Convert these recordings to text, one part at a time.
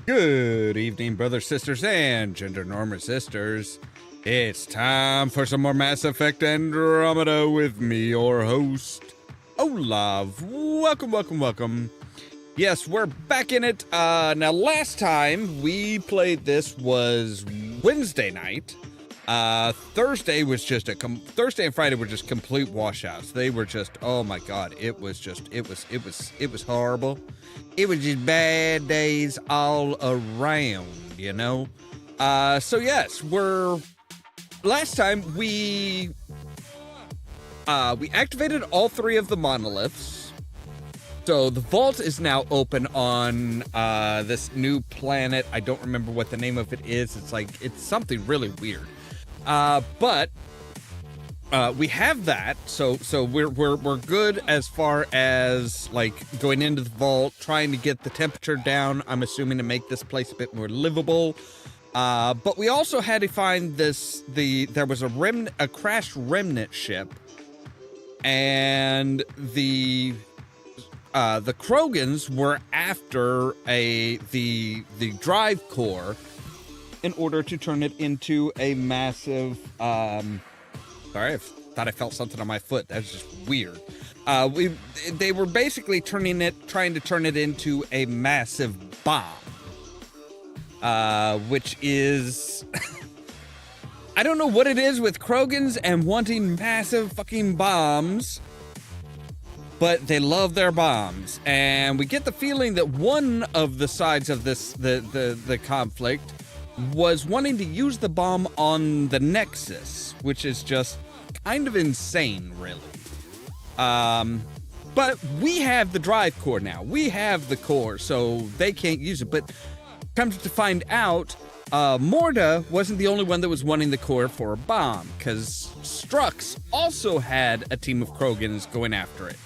Good evening, brothers, sisters, and gender-norm sisters. It's time for some more Mass Effect Andromeda with me, your host, Ollamh. Welcome. Yes, we're back in it. Now, last time we played this was Wednesday night. Thursday and Friday were just complete washouts. They were just, oh my God, it was horrible. It was just bad days all around, you know? So yes, last time we activated all three of the monoliths. So the vault is now open on, this new planet. I don't remember what the name of it is. It's something really weird. But we have that, so we're good as far as like going into the vault, trying to get the temperature down. I'm assuming to make this place a bit more livable. But we also had to find there was a crashed remnant ship, and the Krogans were after the drive core in order to turn it into a massive, sorry, I thought I felt something on my foot. That's just weird. They were basically trying to turn it into a massive bomb. Which is, I don't know what it is with Krogans and wanting massive fucking bombs, but they love their bombs. And we get the feeling that one of the sides of the conflict was wanting to use the bomb on the Nexus, which is just kind of insane, really. But we have the drive core now. We have the core, so they can't use it. But comes to find out, Morda wasn't the only one that was wanting the core for a bomb, because Strux also had a team of Krogans going after it.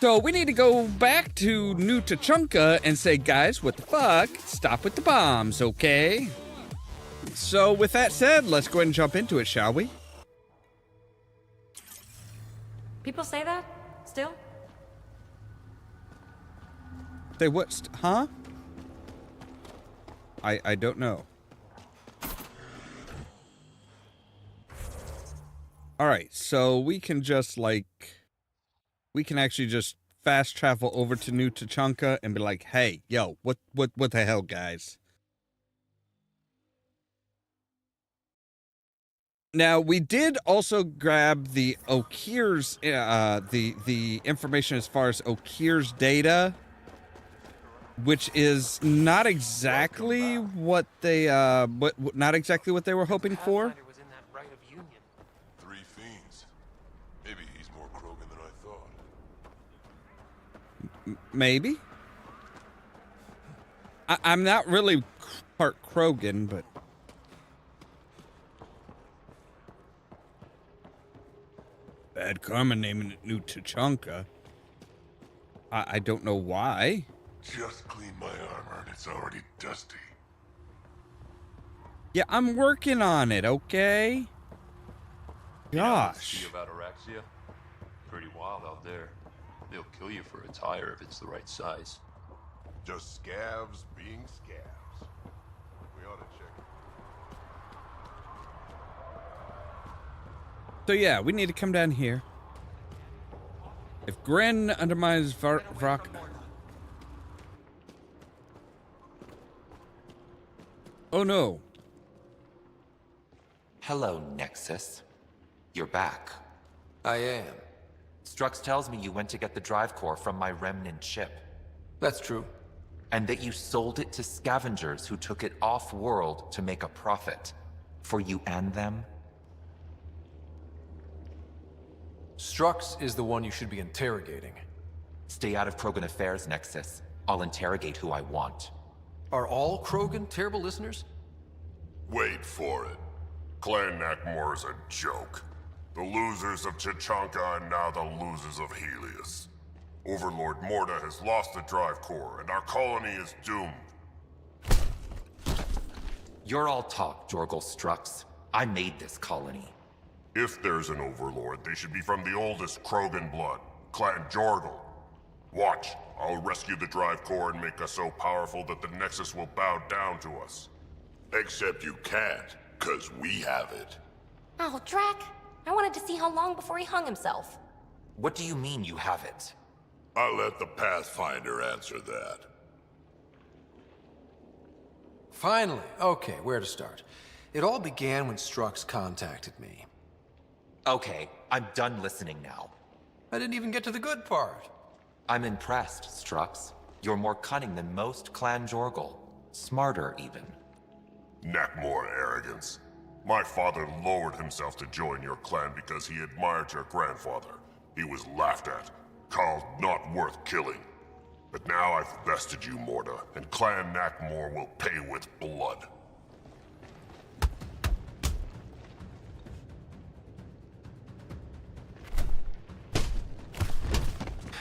So we need to go back to New Tachanka and say, guys, what the fuck? Stop with the bombs, okay? So with that said, let's go ahead and jump into it, shall we? People say that? Still? Say what? Huh? I don't know. Alright, so we can just we can actually just fast travel over to New Tachanka and be like, hey, yo, what the hell, guys? Now, we did also grab the Okir's, the information as far as Okir's data, which is not exactly what they, not exactly what they were hoping for. Three fiends. Maybe he's more Krogan than I thought. Maybe. I'm not really part Krogan, but bad karma naming it New Tachanka. I don't know why. Just cleaned my armor and it's already dusty. Yeah, I'm working on it, okay? Gosh. See about Araxia? Pretty wild out there. They'll kill you for a tire if it's the right size. Just scabs being scabs. We ought to check it. So yeah, we need to come down here. If Gren undermines Vrak... Oh no. Hello, Nexus. You're back. I am. Strux tells me you went to get the drive core from my remnant ship. That's true. And that you sold it to scavengers who took it off-world to make a profit. For you and them? Strux is the one you should be interrogating. Stay out of Krogan affairs, Nexus. I'll interrogate who I want. Are all Krogan terrible listeners? Wait for it. Clan Nakmor is a joke. The losers of Tachanka and now the losers of Helios. Overlord Morda has lost the drive core, and our colony is doomed. You're all talk, Jorgal Strux. I made this colony. If there's an overlord, they should be from the oldest Krogan blood, Clan Jorgal. Watch, I'll rescue the drive core and make us so powerful that the Nexus will bow down to us. Except you can't, 'cause we have it. Oh, Drac. I wanted to see how long before he hung himself. What do you mean you have it? I'll let the Pathfinder answer that. Finally. Okay, where to start? It all began when Strux contacted me. Okay, I'm done listening now. I didn't even get to the good part. I'm impressed, Strux. You're more cunning than most Clan Jorgal. Smarter, even. Nakmor arrogance. My father lowered himself to join your clan because he admired your grandfather. He was laughed at, called not worth killing. But now I've bested you, Morda, and Clan Nakmor will pay with blood.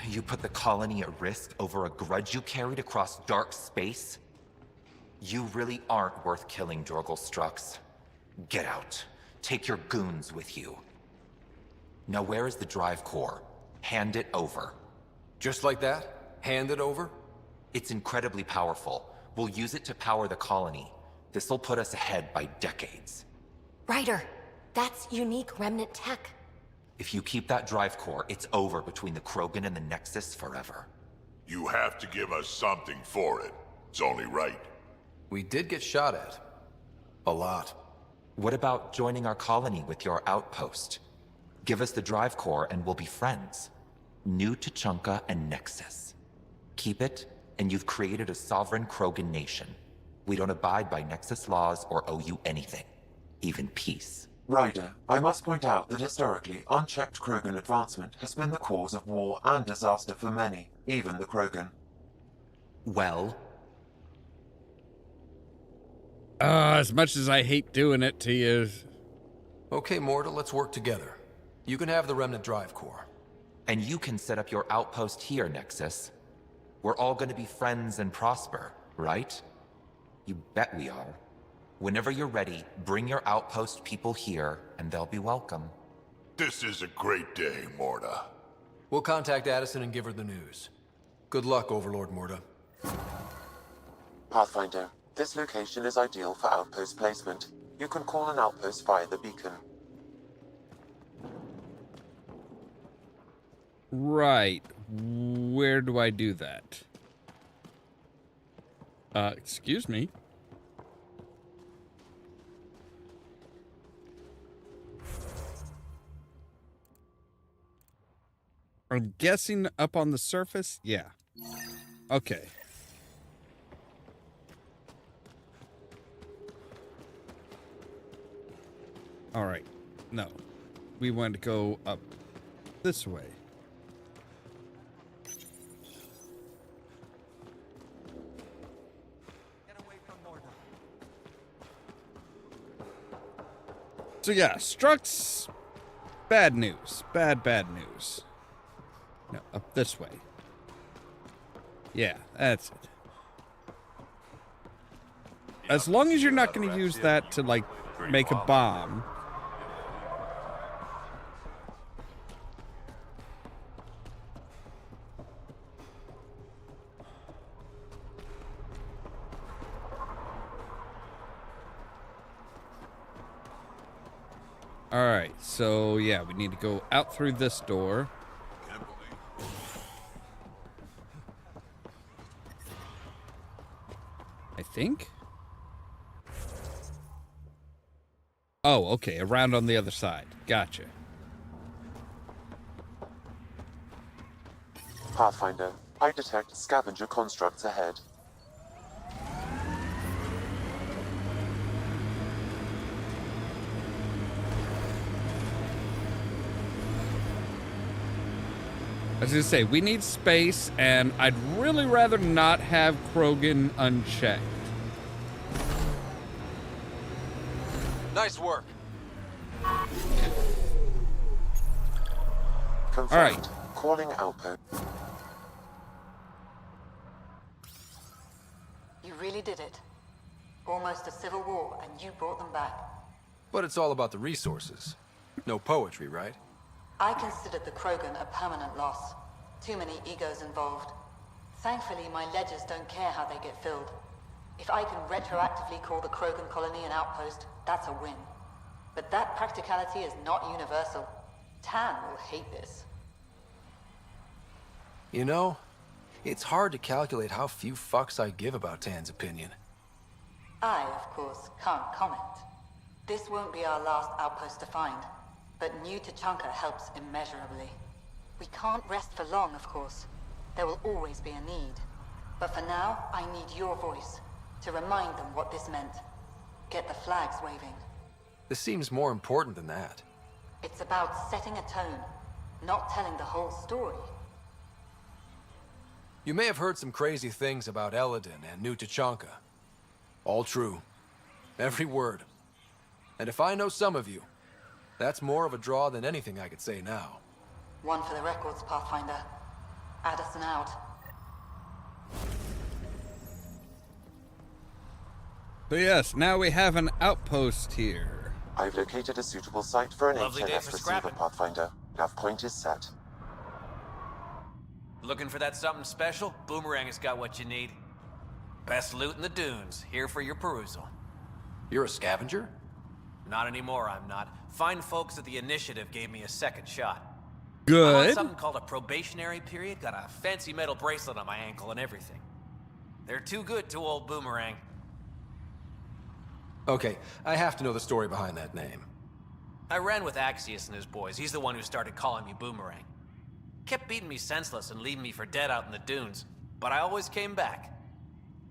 You put the colony at risk over a grudge you carried across dark space? You really aren't worth killing, Jorgal Strux. Get out. Take your goons with you. Now where is the drive core? Hand it over. Just like that? Hand it over? It's incredibly powerful. We'll use it to power the colony. This'll put us ahead by decades. Ryder, that's unique remnant tech. If you keep that drive core, it's over between the Krogan and the Nexus forever. You have to give us something for it. It's only right. We did get shot at. A lot. What about joining our colony with your outpost? Give us the drive core and we'll be friends. New Tuchanka and Nexus. Keep it, and you've created a sovereign Krogan nation. We don't abide by Nexus laws or owe you anything. Even peace. Ryder, I must point out that historically, unchecked Krogan advancement has been the cause of war and disaster for many, even the Krogan. Well? As much as I hate doing it to you. Okay, Morta, let's work together. You can have the remnant drive core. And you can set up your outpost here, Nexus. We're all gonna be friends and prosper, right? You bet we are. Whenever you're ready, bring your outpost people here, and they'll be welcome. This is a great day, Morta. We'll contact Addison and give her the news. Good luck, Overlord Morta. Pathfinder, this location is ideal for outpost placement. You can call an outpost via the beacon. Right. Where do I do that? Excuse me. I'm guessing up on the surface? Yeah. Okay. All right. No. We want to go up this way. So yeah, Strux, bad news. Bad news. No, up this way. Yeah, that's it. As long as you're not going to use that to, like, make a bomb. Alright, so yeah, we need to go out through this door. I think? Oh, okay, around on the other side. Gotcha. Pathfinder, I detect scavenger constructs ahead. I was gonna say, we need space, and I'd really rather not have Krogan unchecked. Nice work. Confirmed. All right. Calling outpost. You really did it. Almost a civil war, and you brought them back. But it's all about the resources. No poetry, right? I considered the Krogan a permanent loss. Too many egos involved. Thankfully, my ledgers don't care how they get filled. If I can retroactively call the Krogan colony an outpost, that's a win. But that practicality is not universal. Tan will hate this. You know, it's hard to calculate how few fucks I give about Tan's opinion. I, of course, can't comment. This won't be our last outpost to find, but New Tachanka helps immeasurably. We can't rest for long, of course. There will always be a need. But for now, I need your voice, to remind them what this meant. Get the flags waving. This seems more important than that. It's about setting a tone, not telling the whole story. You may have heard some crazy things about Eladin and New Tachanka. All true. Every word. And if I know some of you, that's more of a draw than anything I could say now. One for the records, Pathfinder. Addison out. So yes, now we have an outpost here. I've located a suitable site for an Lovely day HMS for receiver, scrapping. Pathfinder. Nav point is set. Looking for that something special? Boomerang has got what you need. Best loot in the dunes, here for your perusal. You're a scavenger? Not anymore, I'm not. Fine folks at the Initiative gave me a second shot. I'm on Good. something called a probationary period, got a fancy metal bracelet on my ankle and everything. They're too good to old Boomerang. Okay, I have to know the story behind that name. I ran with Axius and his boys. He's the one who started calling me Boomerang. Kept beating me senseless and leaving me for dead out in the dunes, but I always came back.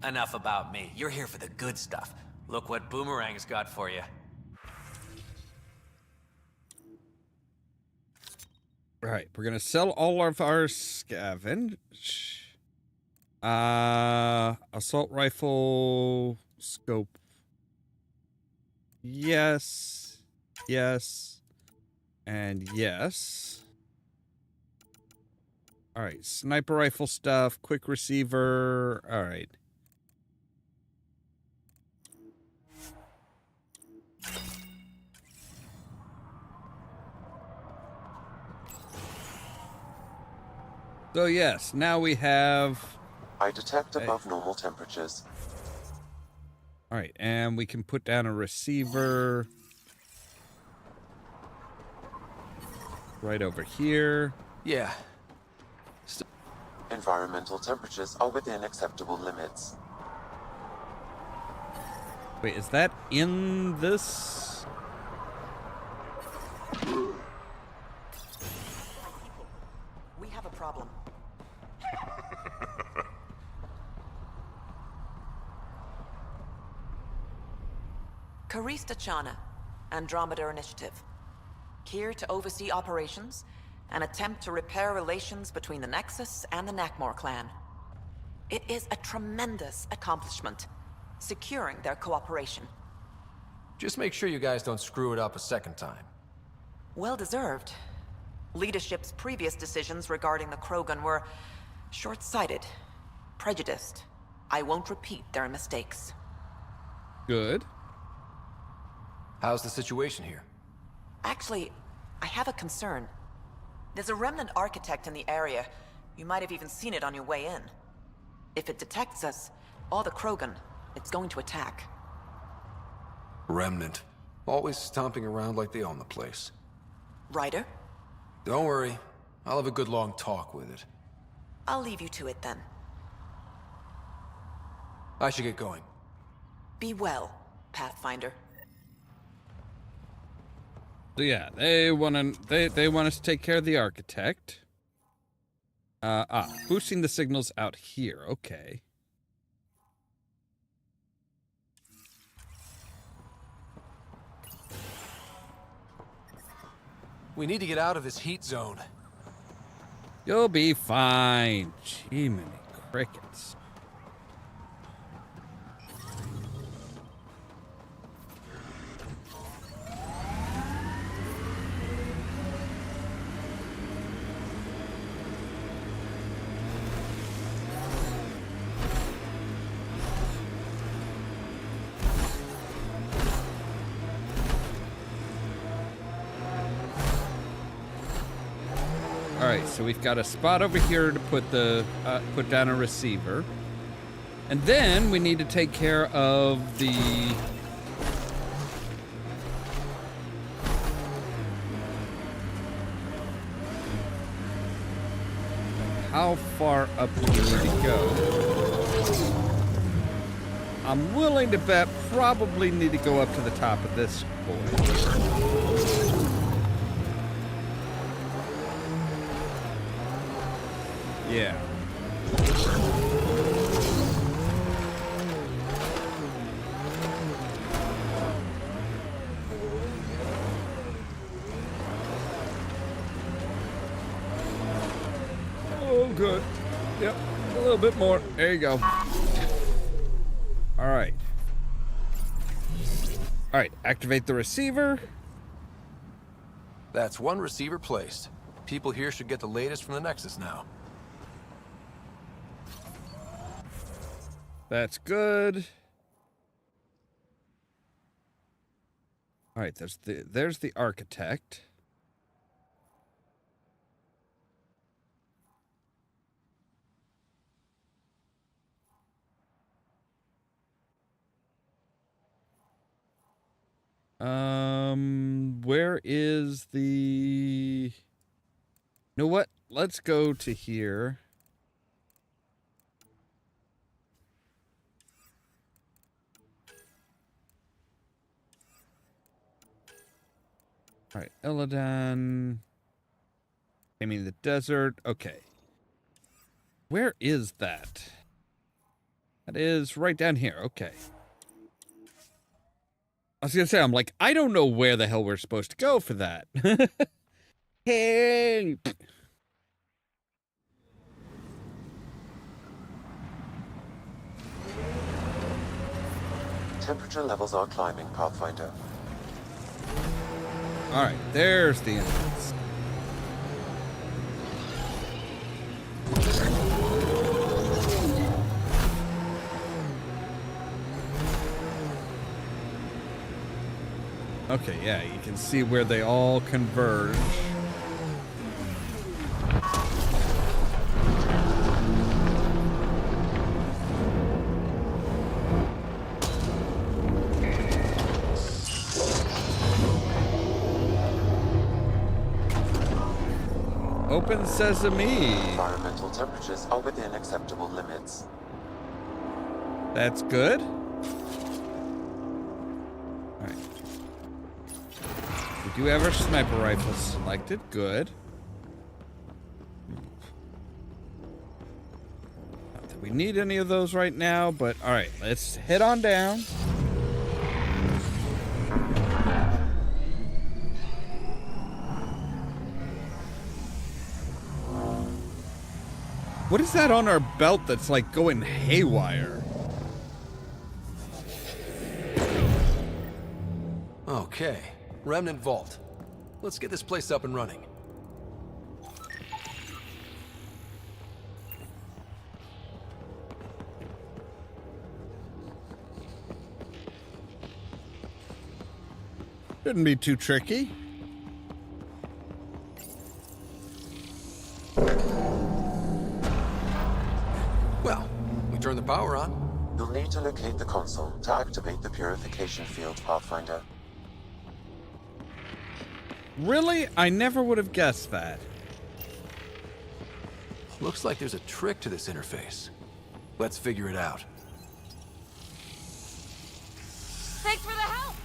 Enough about me. You're here for the good stuff. Look what Boomerang's got for you. Right, we're gonna sell all of our scavenge. Assault rifle scope. Yes, yes, and yes. All right, sniper rifle stuff, quick receiver. All right. So yes, now we have... I detect above normal temperatures. All right, and we can put down a receiver right over here. Yeah. Environmental temperatures are within acceptable limits. Wait, is that in this? We have a problem. Karista Chana, Andromeda Initiative. Here to oversee operations and attempt to repair relations between the Nexus and the Nakmor clan. It is a tremendous accomplishment, securing their cooperation. Just make sure you guys don't screw it up a second time. Well deserved. Leadership's previous decisions regarding the Krogan were short-sighted, prejudiced. I won't repeat their mistakes. Good. How's the situation here? Actually, I have a concern. There's a remnant architect in the area. You might have even seen it on your way in. If it detects us, or the Krogan, it's going to attack. Remnant. Always stomping around like they own the place. Ryder? Don't worry. I'll have a good long talk with it. I'll leave you to it then. I should get going. Be well, Pathfinder. So yeah, they want us to take care of the architect. Boosting the signals out here. Okay. We need to get out of this heat zone. You'll be fine. Jiminy crickets. All right, so we've got a spot over here to put the put down a receiver, and then we need to take care of the. How far up do we need to go? I'm willing to bet probably need to go up to the top of this board. Yeah. Oh, good. Yep, a little bit more. There you go. All right. All right, activate the receiver. That's one receiver placed. People here should get the latest from the Nexus now. That's good. All right, there's the architect. Where is the... You know what? Let's go to here. All right, Eladon. I mean, the desert. Okay. Where is that? That is right down here. Okay. I was gonna say, I'm like, I don't know where the hell we're supposed to go for that. Hey. Temperature levels are climbing, Pathfinder. All right, there's the entrance. Okay, yeah, you can see where they all converge. Open sesame. Environmental temperatures are within acceptable limits. That's good. All right. We do have our sniper rifles selected. Good. Not that we need any of those right now, but all right, let's head on down. What is that on our belt that's like going haywire? Okay, Remnant Vault. Let's get this place up and running. Shouldn't be too tricky. Well, we turn the power on. You'll need to locate the console to activate the purification field, Pathfinder. Really? I never would have guessed that. Looks like there's a trick to this interface. Let's figure it out. Thanks for the help!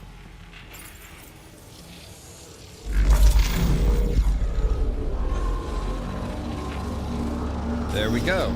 There we go.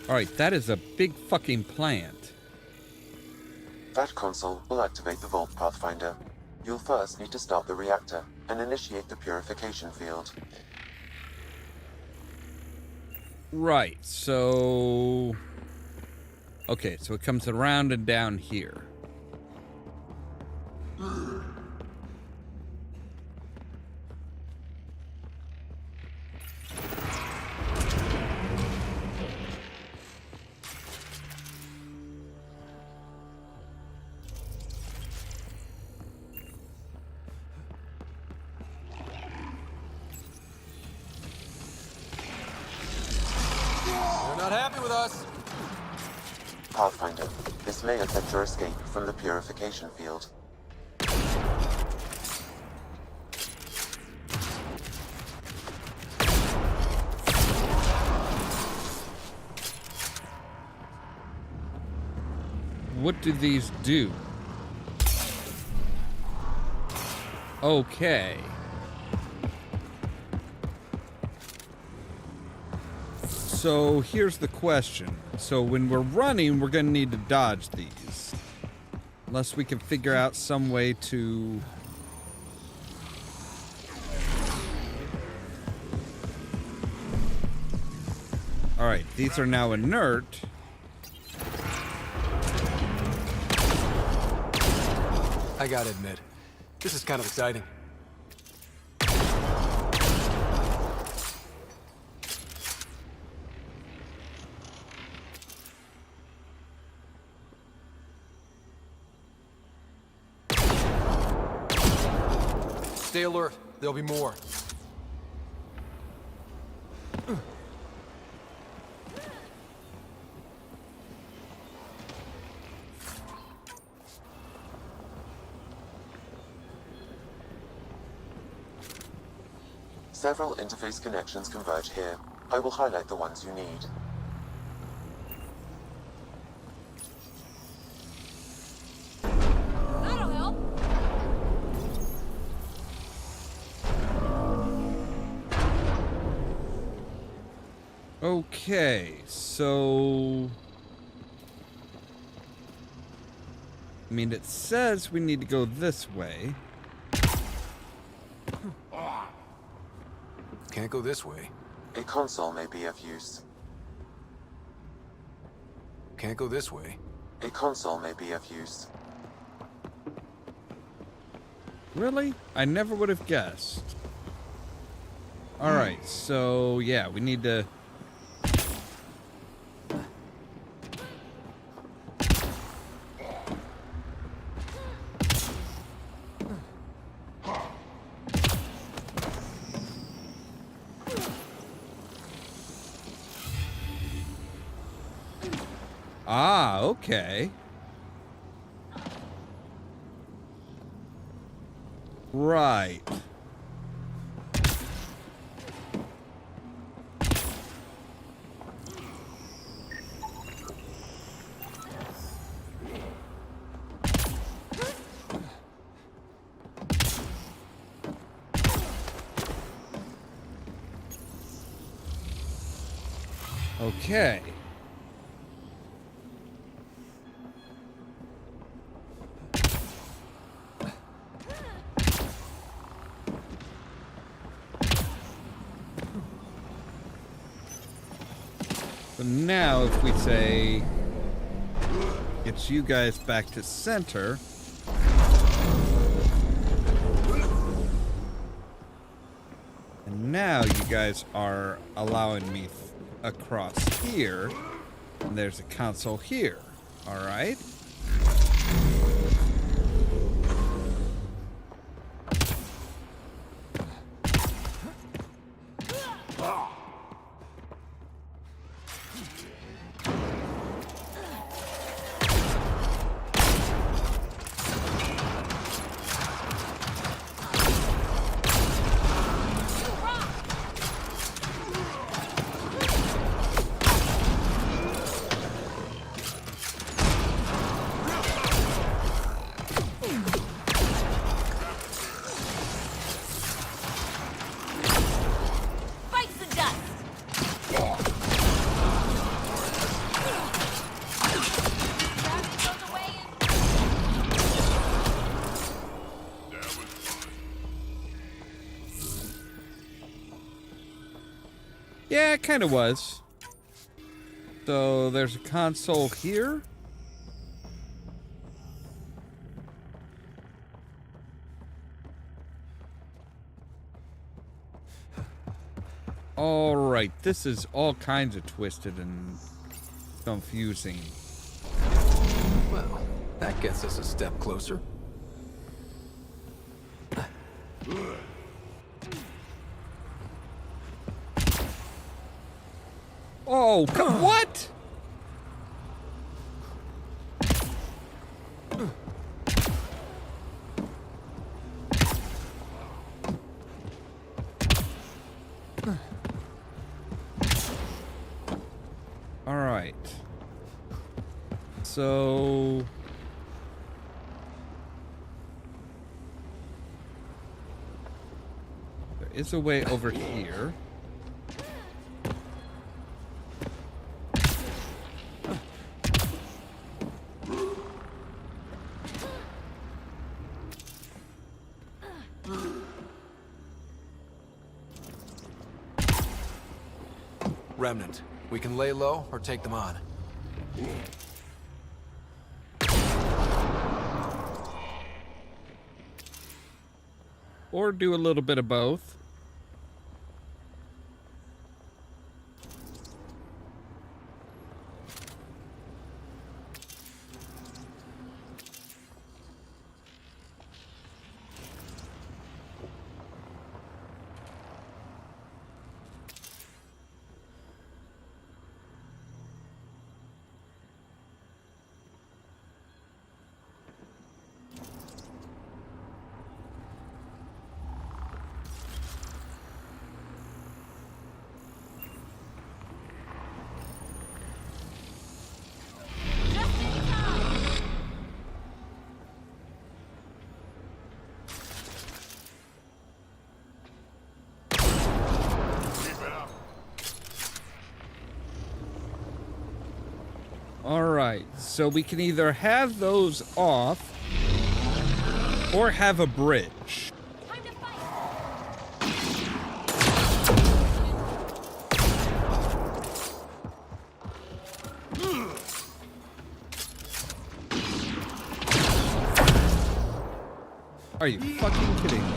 All right, that is a big fucking plant. That console will activate the Vault, Pathfinder. You'll first need to start the reactor and initiate the purification field. Right, so... Okay, so it comes around and down here. They're not happy with us. Pathfinder, this may affect your escape from the purification field. What do these do? Okay. So here's the question. So when we're running, we're going to need to dodge these. Unless we can figure out some way to... Alright, these are now inert. I gotta admit, this is kind of exciting. Stay alert. There'll be more. Several interface connections converge here. I will highlight the ones you need. That'll help. Okay, so... I mean, it says we need to go this way. Can't go this way. A console may be of use. Can't go this way. A console may be of use. Really? I never would have guessed. Alright, so yeah, we need to... Ah, okay. Right. Okay. So now if we say, get you guys back to center. And now you guys are allowing me across here. And there's a console here. All right. Bites the dust. Yeah, it kind of was. So there's a console here. All right, this is all kinds of twisted and confusing. Well, that gets us a step closer. Oh, what? All right. So there is a way over here. Remnant. We can lay low or take them on. Or do a little bit of both. Alright, so we can either have those off or have a bridge. Time to fight. Are you fucking kidding me?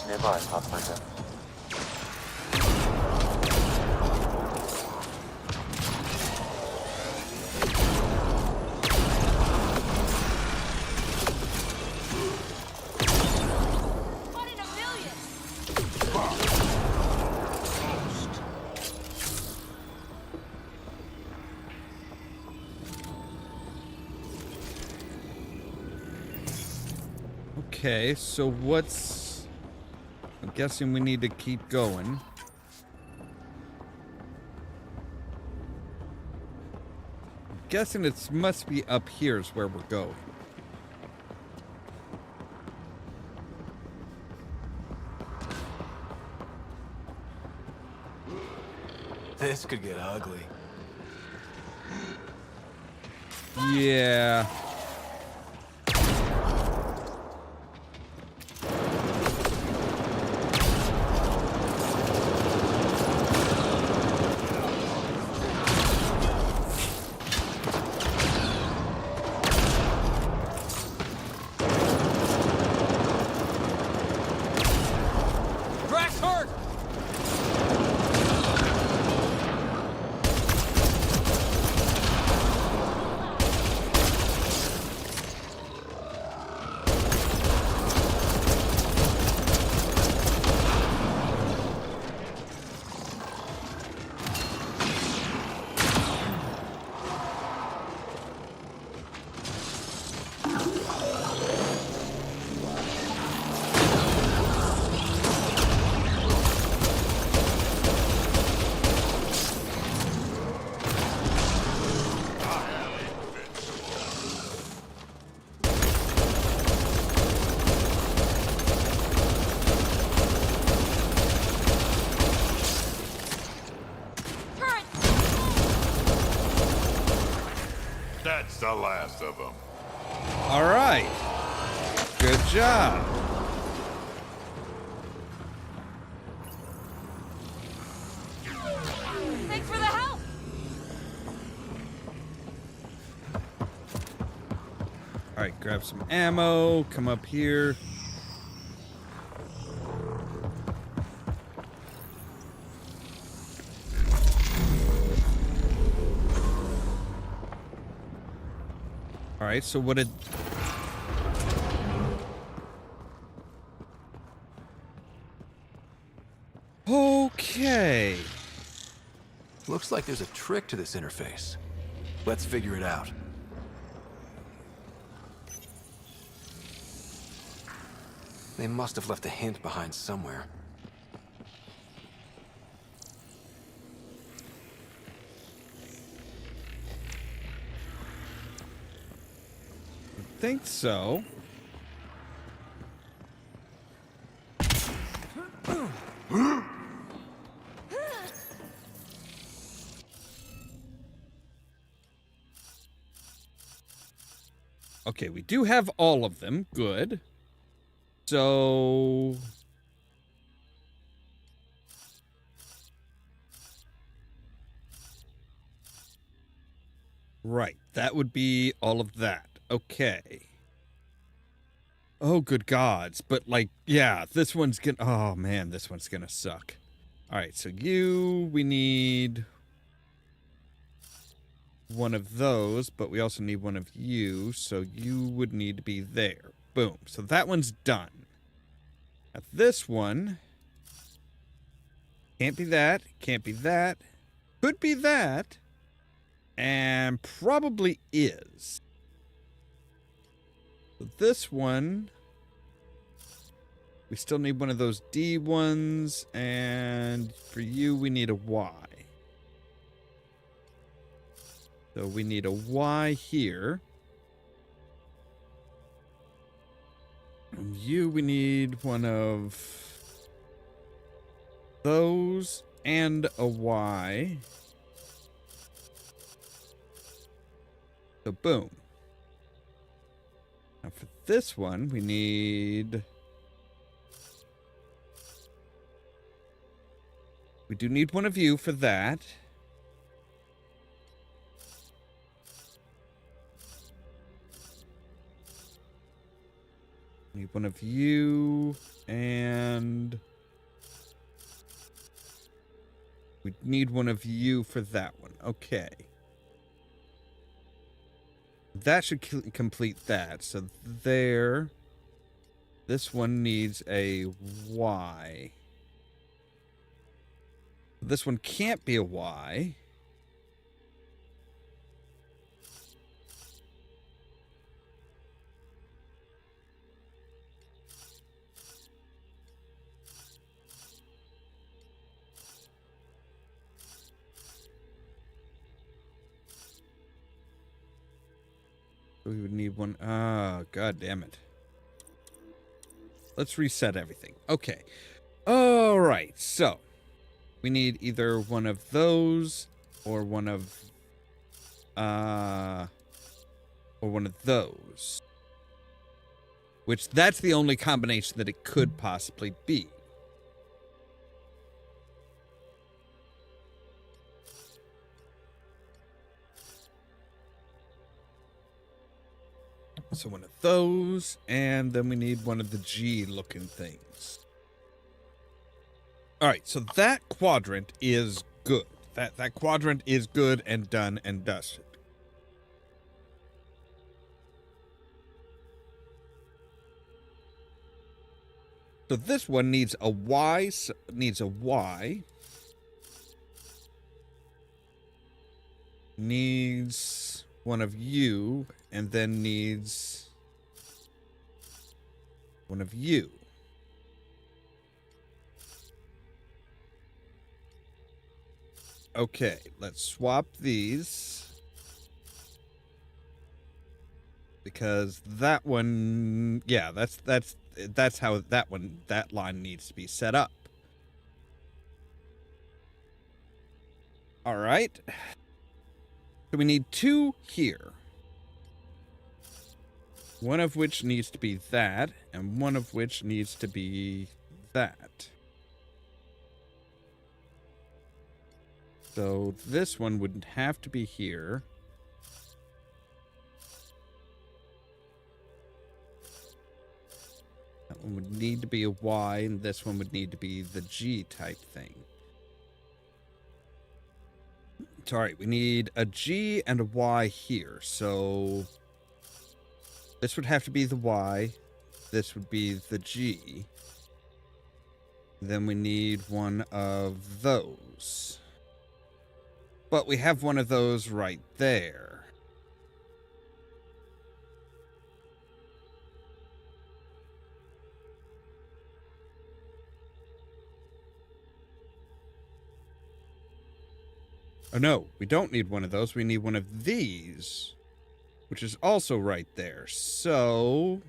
Nearby, Pathfinder. One in a million. Okay, so what's... I'm guessing we need to keep going. I'm guessing it must be up here is where we're going. This could get ugly. Yeah. Drax hurt! That's the last of them. All right. Good job. Thanks for the help! All right, grab some ammo. Come up here. All right, so what did... Okay. Looks like there's a trick to this interface. Let's figure it out. They must have left a hint behind somewhere. I think so. Okay, we do have all of them. Good. So... Right, that would be all of that. Okay. Oh, good gods. But, like, yeah, this one's gonna... Oh, man, this one's gonna suck. All right, so we need one of those, but we also need one of you, so you would need to be there. Boom. So that one's done. Now this one can't be that, can't be that, could be that, and probably is. So this one, we still need one of those D ones, and for you, we need a Y. So we need a Y here. And you, we need one of those and a Y. So boom. Now for this one, we need... We do need one of you for that. Need one of you, and we need one of you for that one. Okay. That should complete that. So there, this one needs a Y. This one can't be a Y. We would need one. Ah, god damn it. Let's reset everything. Okay. All right. So we need either one of those or one of or one of those. Which, that's the only combination that it could possibly be. So one of those, and then we need one of the G-looking things. All right, so that quadrant is good. That quadrant is good and done and dusted. So this one needs a Y, needs one of you, and then needs one of you. Okay, let's swap these. Because that one, yeah, that's how that line needs to be set up. All right. So we need 2 here. One of which needs to be that, and one of which needs to be that. So this one would have to be here. That one would need to be a Y, and this one would need to be the G type thing. Sorry, we need a G and a Y here. So this would have to be the Y. This would be the G. Then we need one of those. But we have one of those right there. Oh no, we don't need one of those. We need one of these, which is also right there. So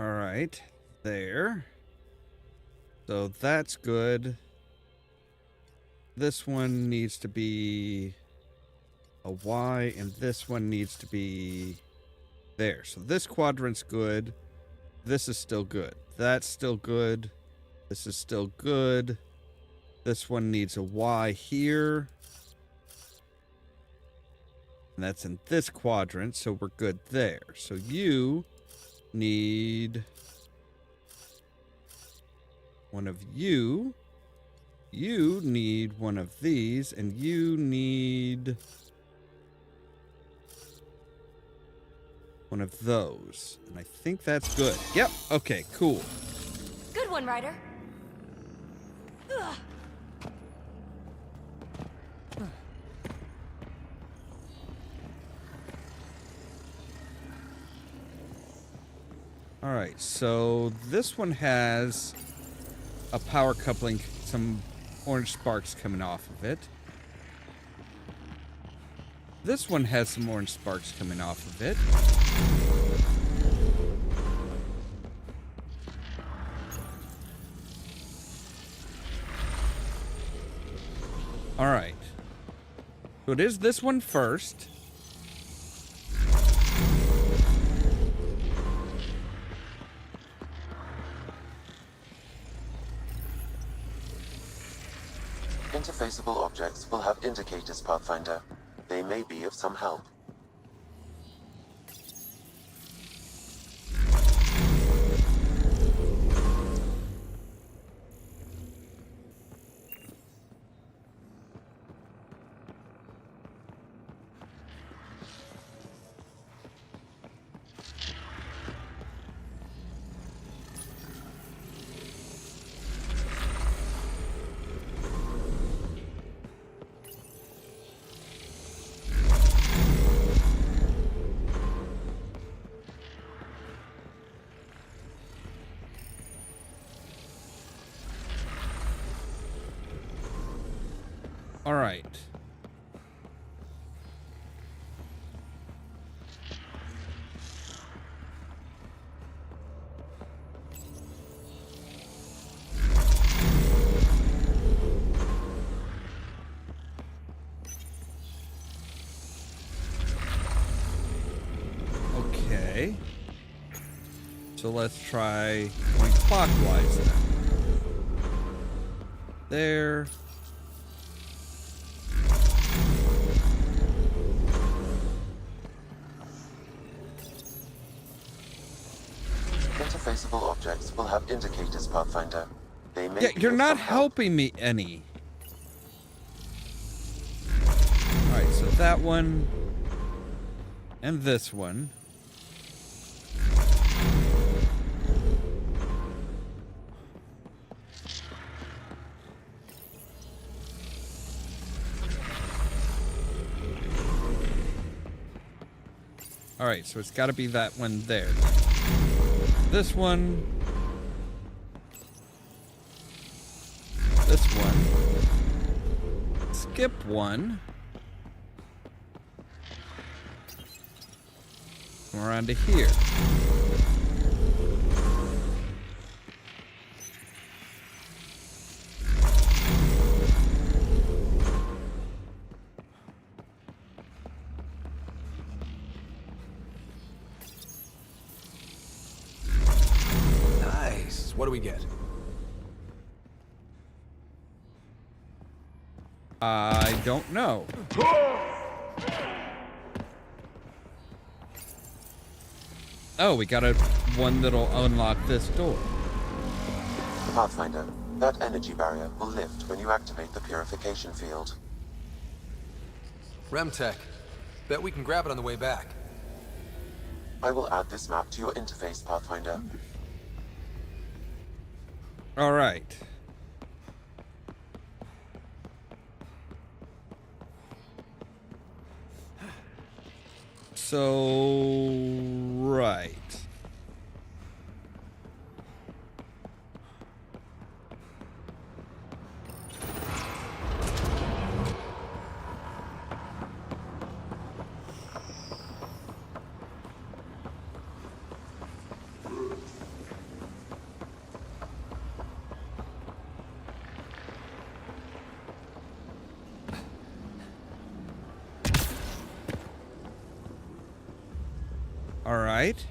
all right, there. So that's good. This one needs to be a Y, and this one needs to be there. So this quadrant's good. This is still good. That's still good. This is still good. This one needs a Y here. And that's in this quadrant, so we're good there. So you need one of you. You need one of these, and you need one of those. And I think that's good. Yep. Okay, cool. Good one, Ryder. Ugh. All right, so this one has a power coupling, some orange sparks coming off of it. This one has some orange sparks coming off of it. All right. So it is this one first. Interfaceable objects will have indicators, Pathfinder. They may be of some help. All right. Okay. So let's try going clockwise then. There. Interfaceable objects will have indicators, Pathfinder. They may Yeah, be you're of not some help. helping me any. Alright, so that one. And this one. Alright, so it's got to be that one there. This one. This one. Skip one. Come around to here. Nice. What do we get? I don't know. Oh, we got one that'll unlock this door. Pathfinder, that energy barrier will lift when you activate the purification field. Remtech. Bet we can grab it on the way back. I will add this map to your interface, Pathfinder. All right. So, right. All right.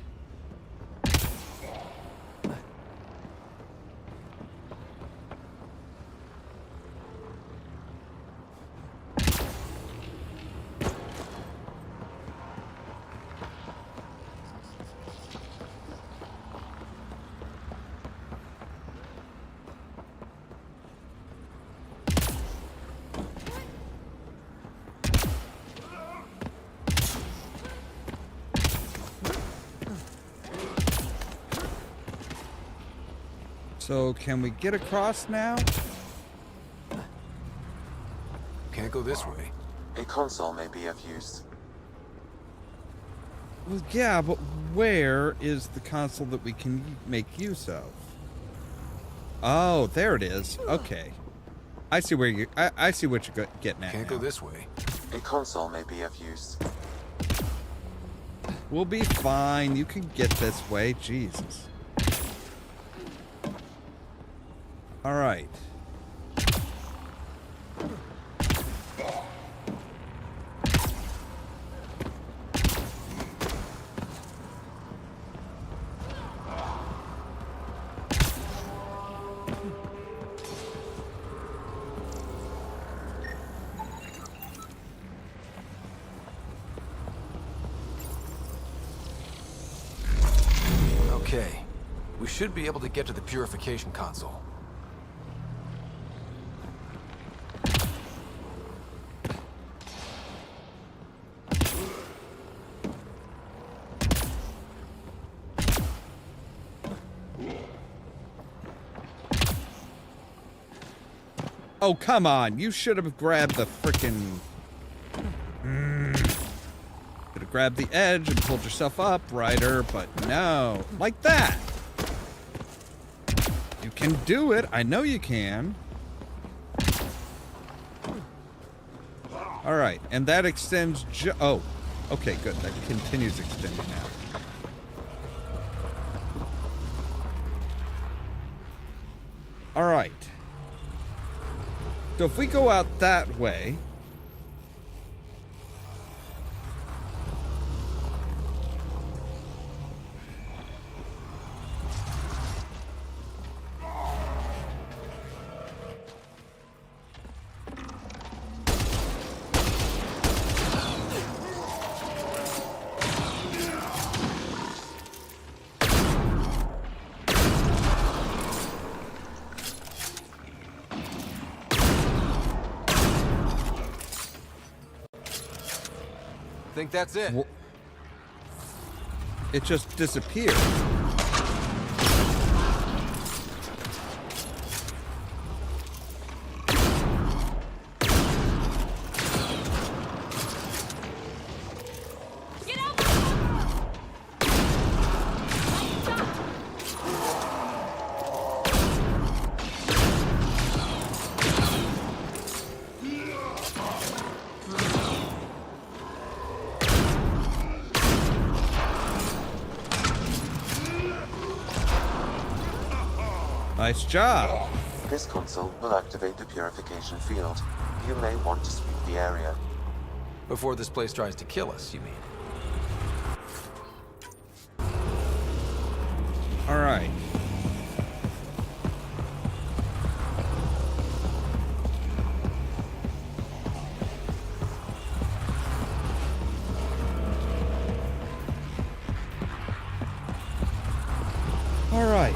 So can we get across now? Can't go this way. A console may be of use. Well, yeah, but where is the console that we can make use of? Oh, there it is. Okay. I see where you. I see what you're getting at. Can't now. go this way. A console may be of use. We'll be fine. You can get this way. Jesus. All right. Okay. We should be able to get to the purification console. Oh, come on. You should have grabbed the frickin'... Could have grabbed the edge and pulled yourself up, Ryder, but no. Like that. You can do it. I know you can. All right, and that extends. Oh, okay, good. That continues extending now. All right. So if we go out that way. Think that's it? It just disappeared. Nice job. This console will activate the purification field. You may want to sweep the area. Before this place tries to kill us, you mean? All right. All right.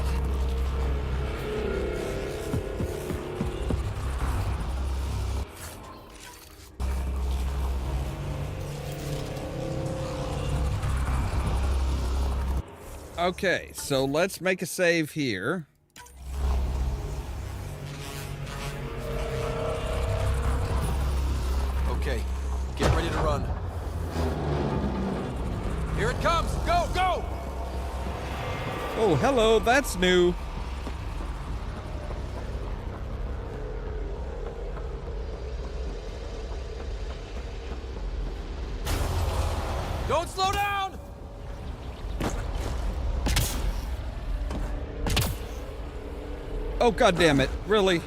Okay, so let's make a save here. Okay, get ready to run. Here it comes! Go, go! Oh, hello, that's new. Don't slow down! Oh, God damn it. Really?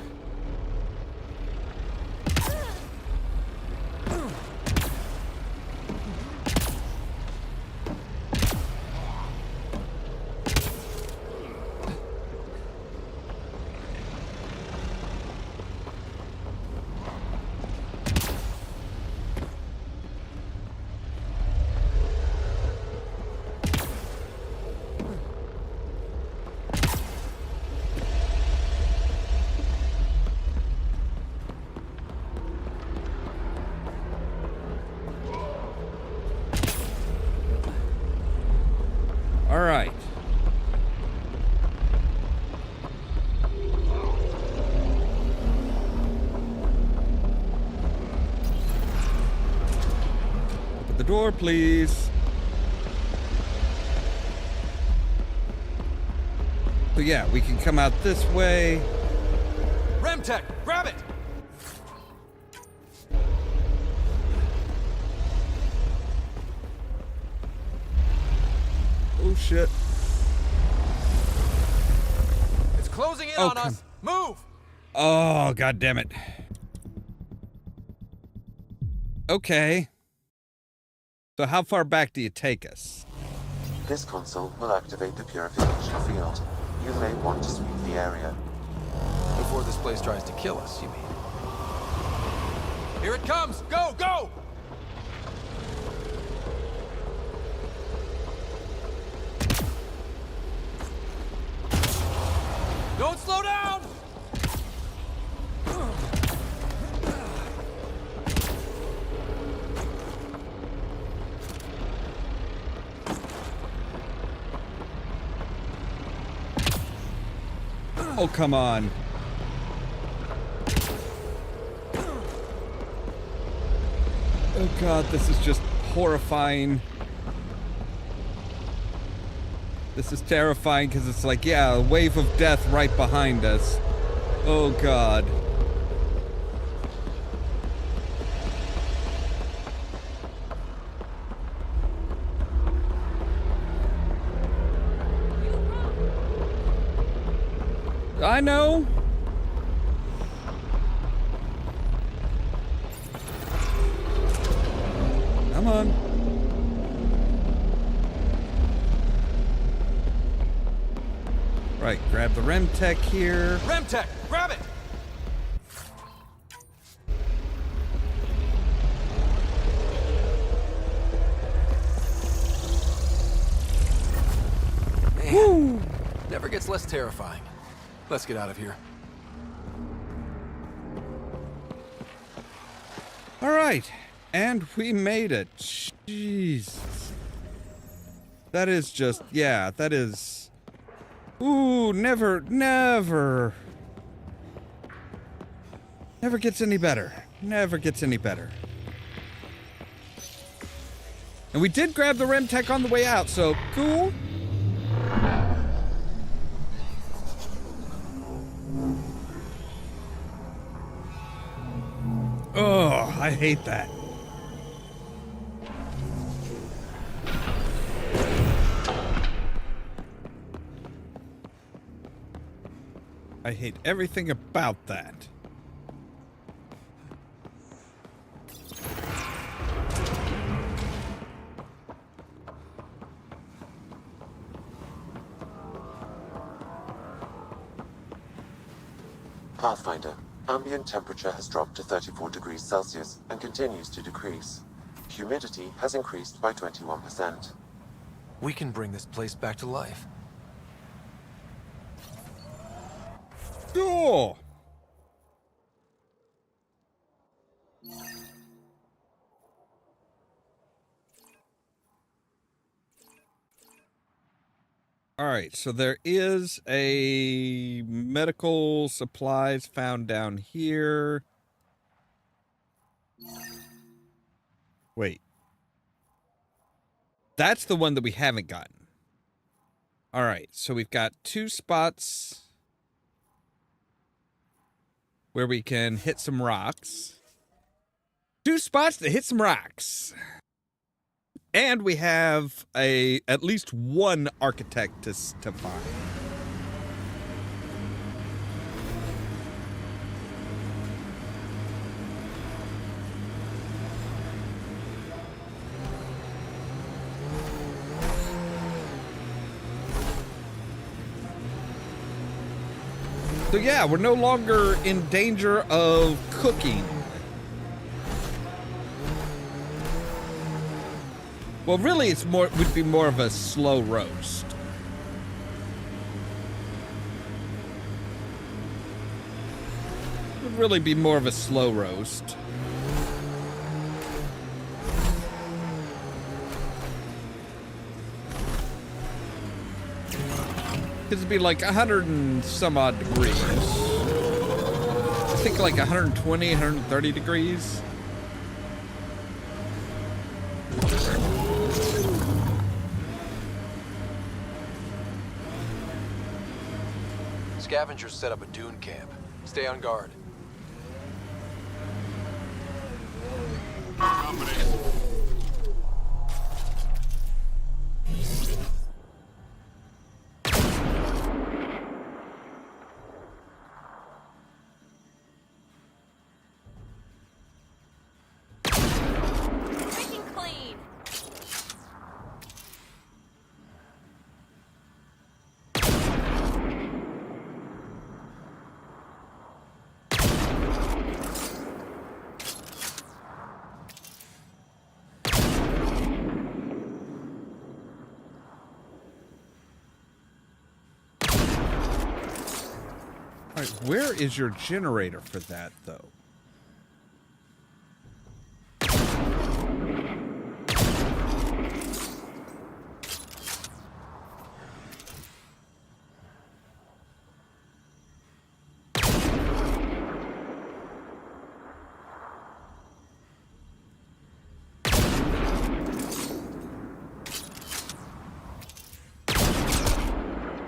All right. Open the door, please. So yeah, we can come out this way. Remtech, grab it! Oh shit. It's closing in on us. Move! Oh, God damn it. Okay. So how far back do you take us? This console will activate the purification field. You may want to sweep the area. Before this place tries to kill us, you mean? Here it comes! Go, go! Don't slow down! Oh, come on. Oh, God, this is just horrifying. This is terrifying because it's like, yeah, a wave of death right behind us. Oh, God. I know. Come on. Right, grab the Remtech here. Remtech, grab it! Man, Woo! never gets less terrifying. Let's get out of here. All right, and we made it. Jeez. That is just, yeah, that is... Ooh, never gets any better. Never gets any better. And we did grab the Remtech on the way out, so cool. Oh, I hate that. I hate everything about that. Pathfinder, ambient temperature has dropped to 34 degrees Celsius and continues to decrease. Humidity has increased by 21%. We can bring this place back to life. Cool. All right, so there is a medical supplies found down here. Wait. That's the one that we haven't gotten. All right, so we've got 2 spots where we can hit some rocks. 2 spots to hit some rocks. And we have at least 1 architect to find. So yeah, we're no longer in danger of cooking. Well, really, would be more of a slow roast. Would really be more of a slow roast. It'd be like 100 and some odd degrees. I think like 120, 130 degrees. Scavengers set up a dune camp. Stay on guard. Freaking clean. All right, where is your generator for that, though?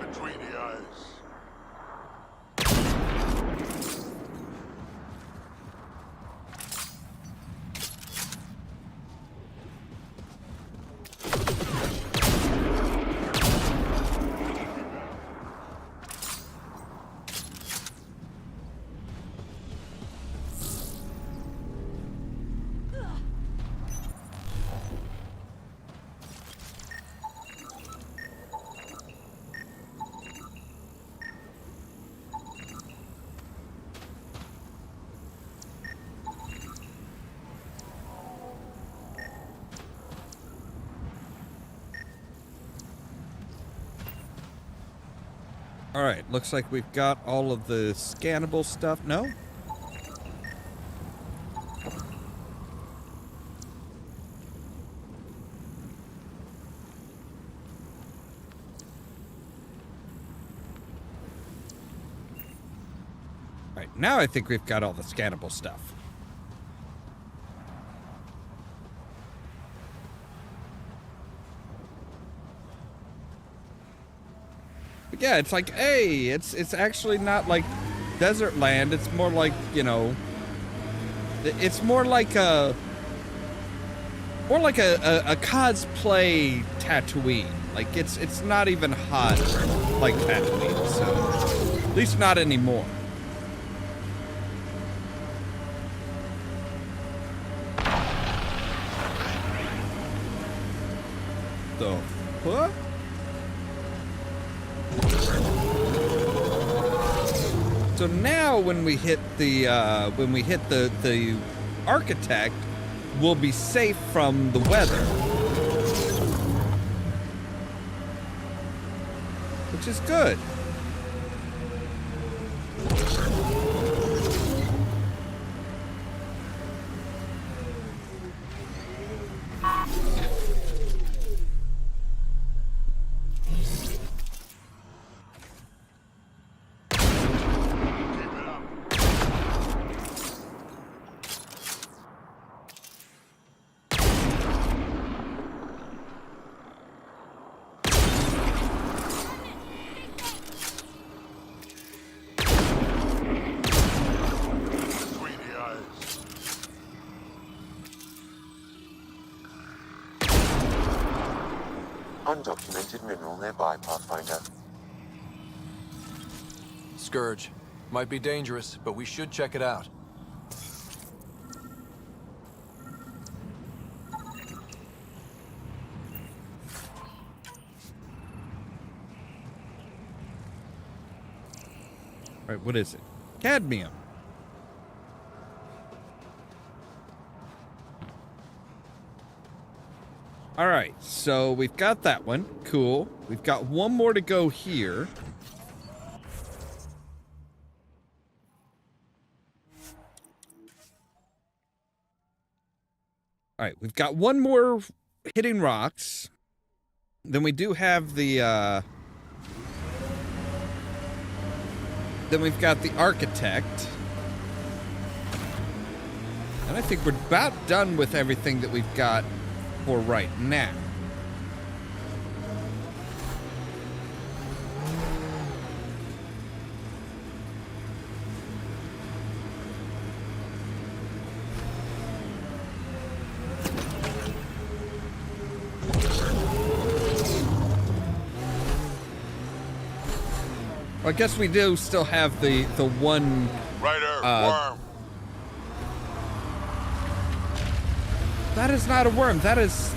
Between the eyes. Alright, looks like we've got all of the scannable stuff. No? Alright, now I think we've got all the scannable stuff. But yeah, it's like, hey, it's actually not like desert land. It's more like, you know, it's more like a cosplay Tatooine. Like it's not even hot like Tatooine, so at least not anymore. The what? So now when we hit the architect, we'll be safe from the weather. Which is good. Undocumented mineral nearby, Pathfinder. Scourge. Might be dangerous, but we should check it out. Right, what is it? Cadmium. All right, so we've got that one. Cool. We've got one more to go here. All right, we've got one more hitting rocks. Then we do have the, then we've got the architect. And I think we're about done with everything that we've got for right now. Well, I guess we do still have the one Worm. That is not a worm. That is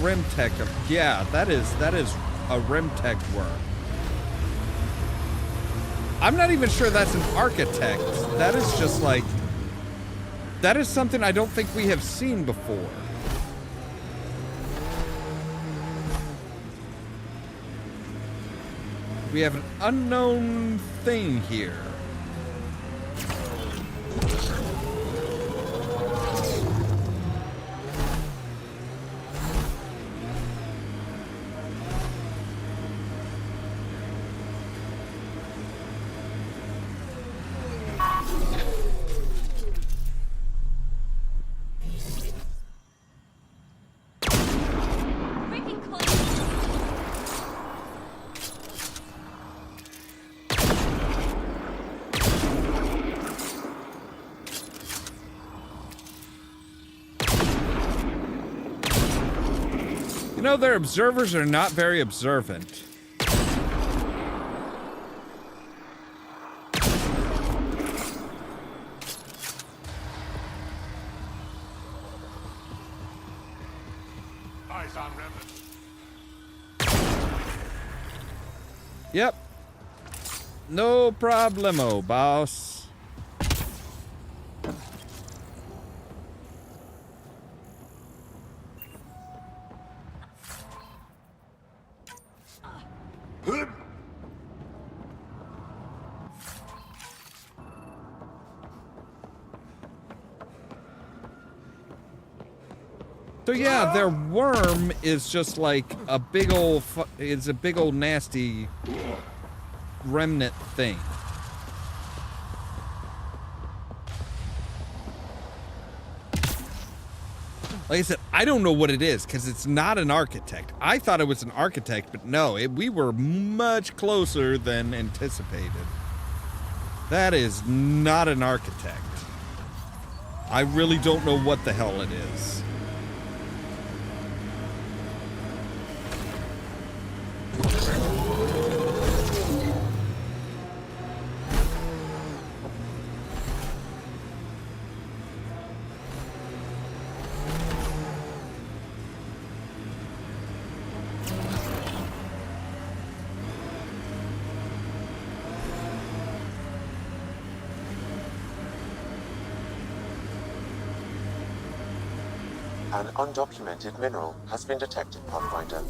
Remtech. Yeah, that is a Remtech worm. I'm not even sure that's an architect. That is just like, that is something I don't think we have seen before. We have an unknown thing here. You know, their observers are not very observant. Eyes on Remnant. Yep. No problemo, boss. So yeah, their worm is just like a big old, nasty remnant thing. Like I said, I don't know what it is because it's not an architect. I thought it was an architect, but no, we were much closer than anticipated. That is not an architect. I really don't know what the hell it is. An undocumented mineral has been detected, Pathfinder.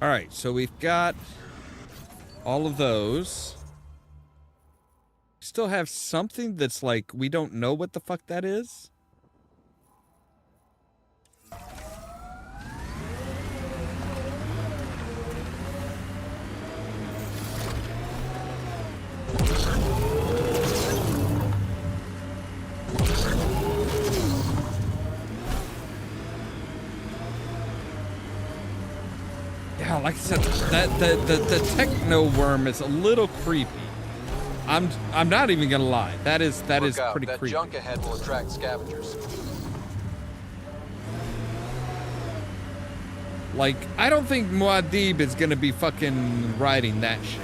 All right, so we've got all of those. Still have something that's like, we don't know what the fuck that is. Yeah, like I said, the techno worm is a little creepy. I'm not even gonna lie. That is pretty creepy. That junk ahead will attract scavengers. Like, I don't think Muad'Dib is gonna be fucking riding that shit.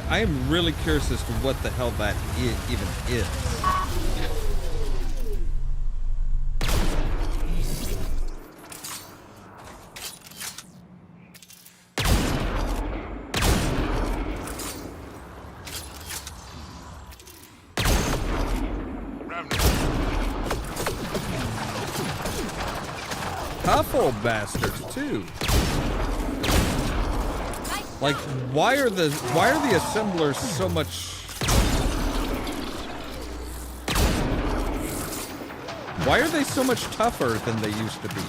I am really curious as to what the hell that even is. Tough old bastards too. Like, why are the assemblers so much? Why are they so much tougher than they used to be?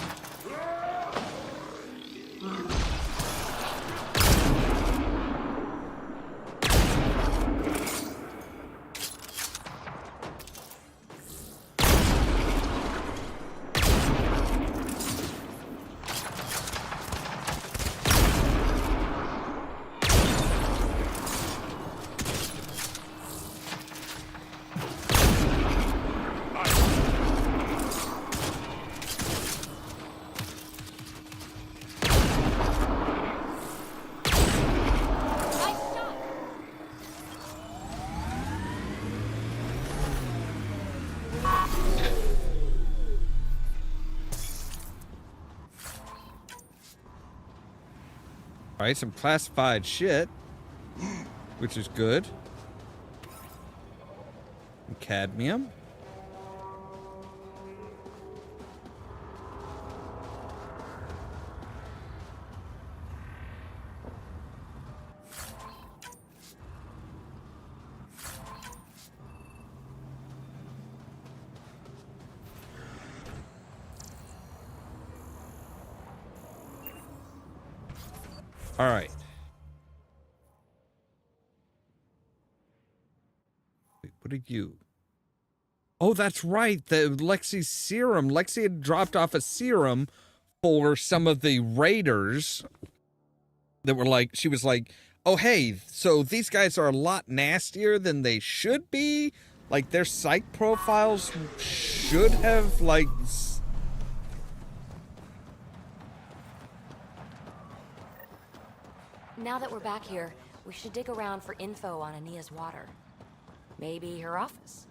Alright, some classified shit, which is good. And cadmium. All right. Wait, what are you? Oh, that's right. The Lexi's serum. Lexi had dropped off a serum for some of the raiders that were like, she was like, Oh, hey, so these guys are a lot nastier than they should be? Like, their psych profiles should have, like... Now that we're back here, we should dig around for info on Ania's water. Maybe her office.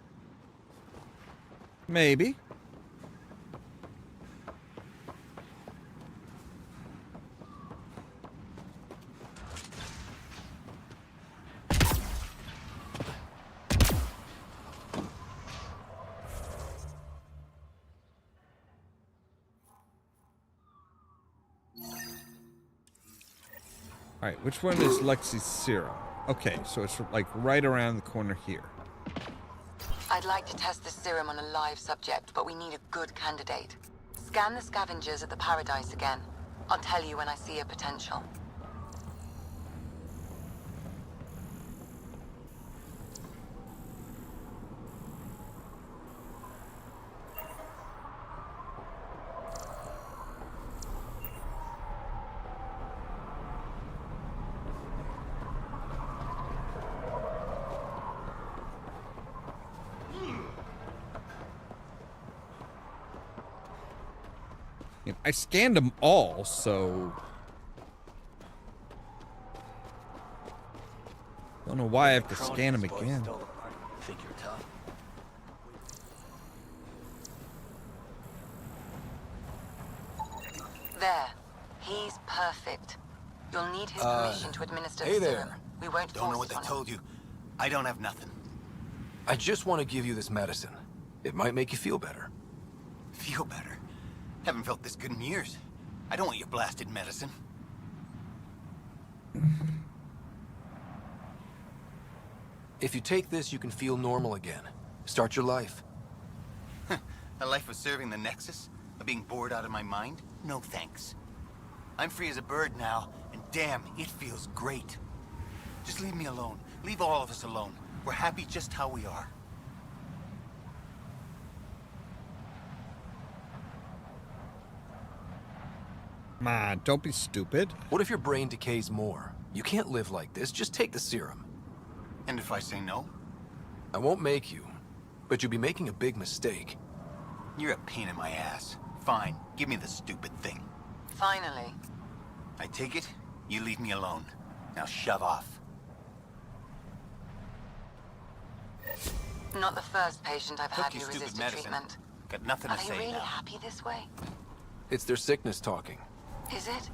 Maybe. All right, which one is Lexi's serum? Okay, so it's like right around the corner here. I'd like to test the serum on a live subject, but we need a good candidate. Scan the scavengers at the Paradise again. I'll tell you when I see a potential. I scanned them all, so... Don't know why I have to scan them again. There. He's perfect. You'll need his permission to administer the serum. We won't Don't know force what it they on him. told you. I don't have nothing. I just want to give you this medicine. It might make you feel better. Feel better? Haven't felt this good in years. I don't want your blasted medicine. If you take this, you can feel normal again. Start your life. A life of serving the Nexus? Of being bored out of my mind? No thanks. I'm free as a bird now, and damn, it feels great. Just leave me alone. Leave all of us alone. We're happy just how we are. Come on, don't be stupid. What if your brain decays more? You can't live like this. Just take the serum. And if I say no? I won't make you, but you'll be making a big mistake. You're a pain in my ass. Fine, give me the stupid thing. Finally. I take it, you leave me alone. Now shove off. Not the first patient I've had Took who your stupid resisted medicine. treatment. Got nothing Are to they say really now. happy this way? It's their sickness talking. Is it?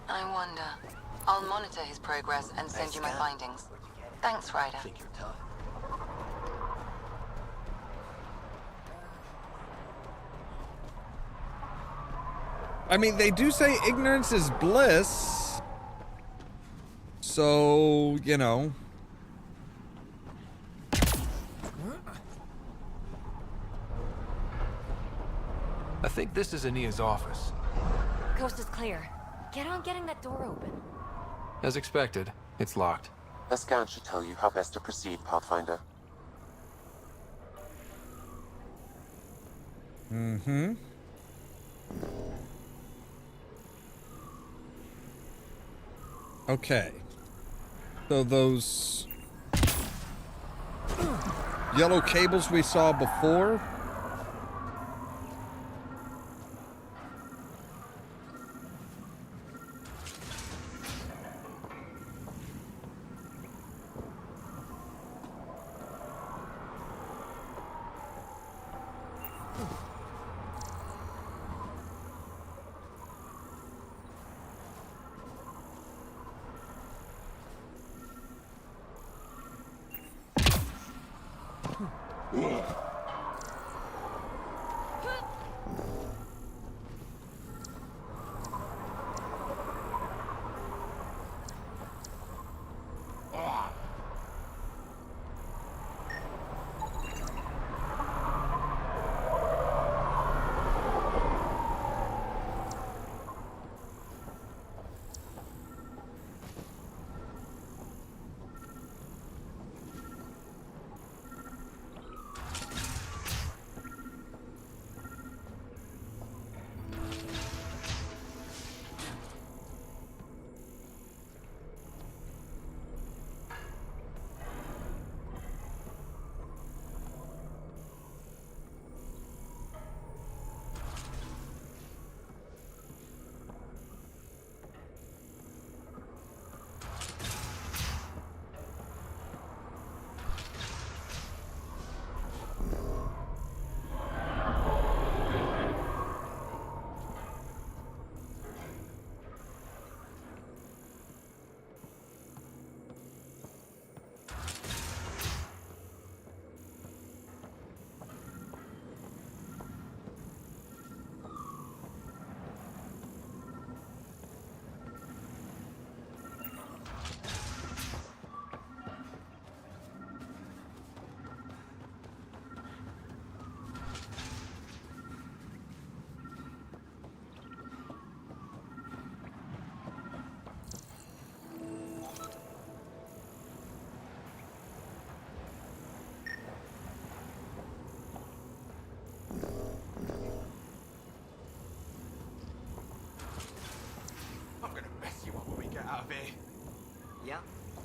I wonder. I'll monitor his progress and send you my findings. Thanks, Ryder. I mean, they do say ignorance is bliss. So, you know. I think this is Ania's office. Coast is clear. Get on getting that door open. As expected, it's locked. The scan should tell you how best to proceed, Pathfinder. Mm-hmm. Okay. So those yellow cables we saw before.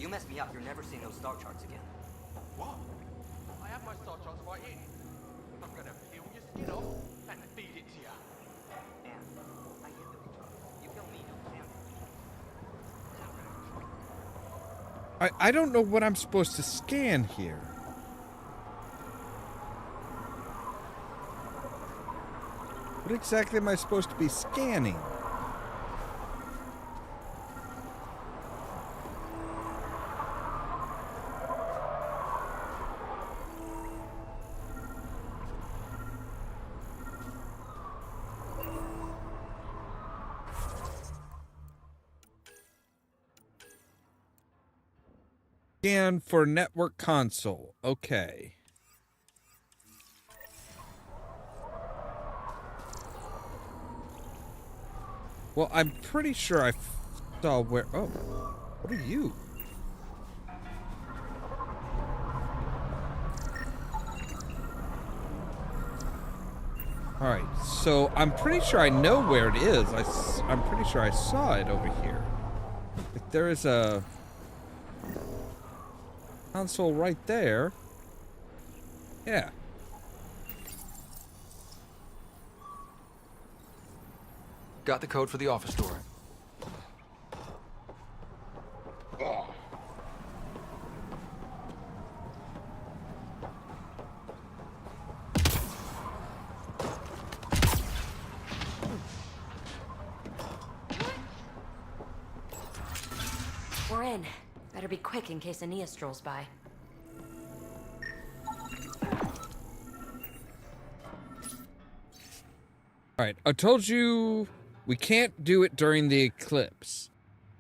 You mess me up, you're never seeing those star charts again. What? I have my star charts right here. I'm gonna peel your skin off and feed it to you. And I hit the control. You kill me, you'll family. I don't know what I'm supposed to scan here. What exactly am I supposed to be scanning? Scan for network console. Okay. Well, I'm pretty sure I saw where... Oh, what are you? Alright, so I'm pretty sure I know where it is. I'm pretty sure I saw it over here. Like there is a console right there. Yeah. Got the code for the office door. We're in. Better be quick in case Aeneas strolls by. Alright, I told you we can't do it during the eclipse.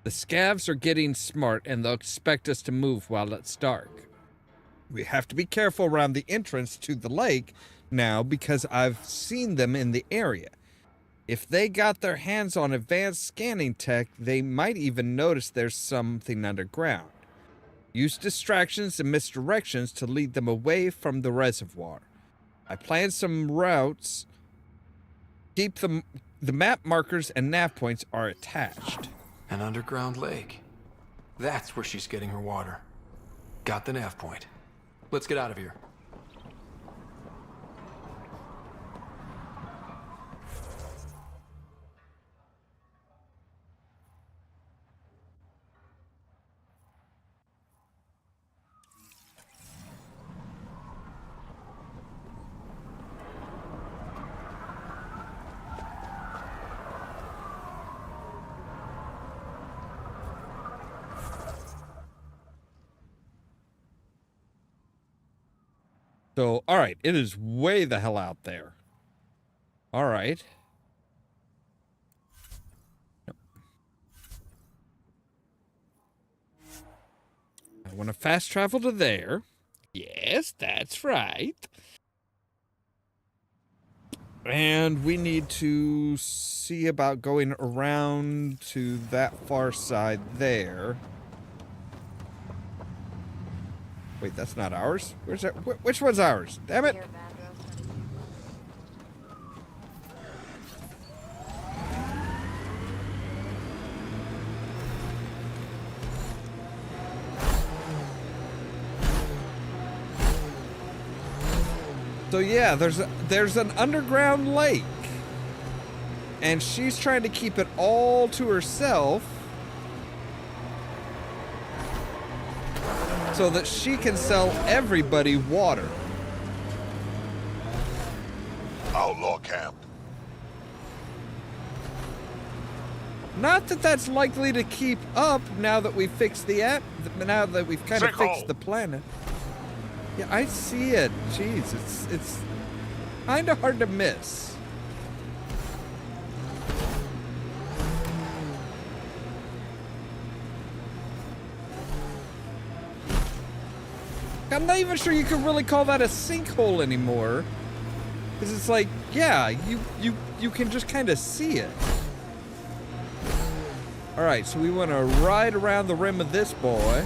The scavs are getting smart and they'll expect us to move while it's dark. We have to be careful around the entrance to the lake now because I've seen them in the area. If they got their hands on advanced scanning tech, they might even notice there's something underground. Use distractions and misdirections to lead them away from the reservoir. I planned some routes. Keep the map markers and nav points are attached. An underground lake. That's where she's getting her water. Got the nav point. Let's get out of here. So, alright, it is way the hell out there. Alright. Nope. I want to fast travel to there. Yes, that's right. And we need to see about going around to that far side there. Wait, that's not ours? Where's that? Which one's ours? Damn it! So yeah, there's an underground lake. And she's trying to keep it all to herself. So that she can sell everybody water. Outlaw camp. Not that that's likely to keep up now that we've fixed the app. Now that we've kind of fixed the planet. Yeah, I see it. Jeez, it's kind of hard to miss. I'm not even sure you can really call that a sinkhole anymore. Because it's like, yeah, you can just kind of see it. Alright, so we want to ride around the rim of this boy.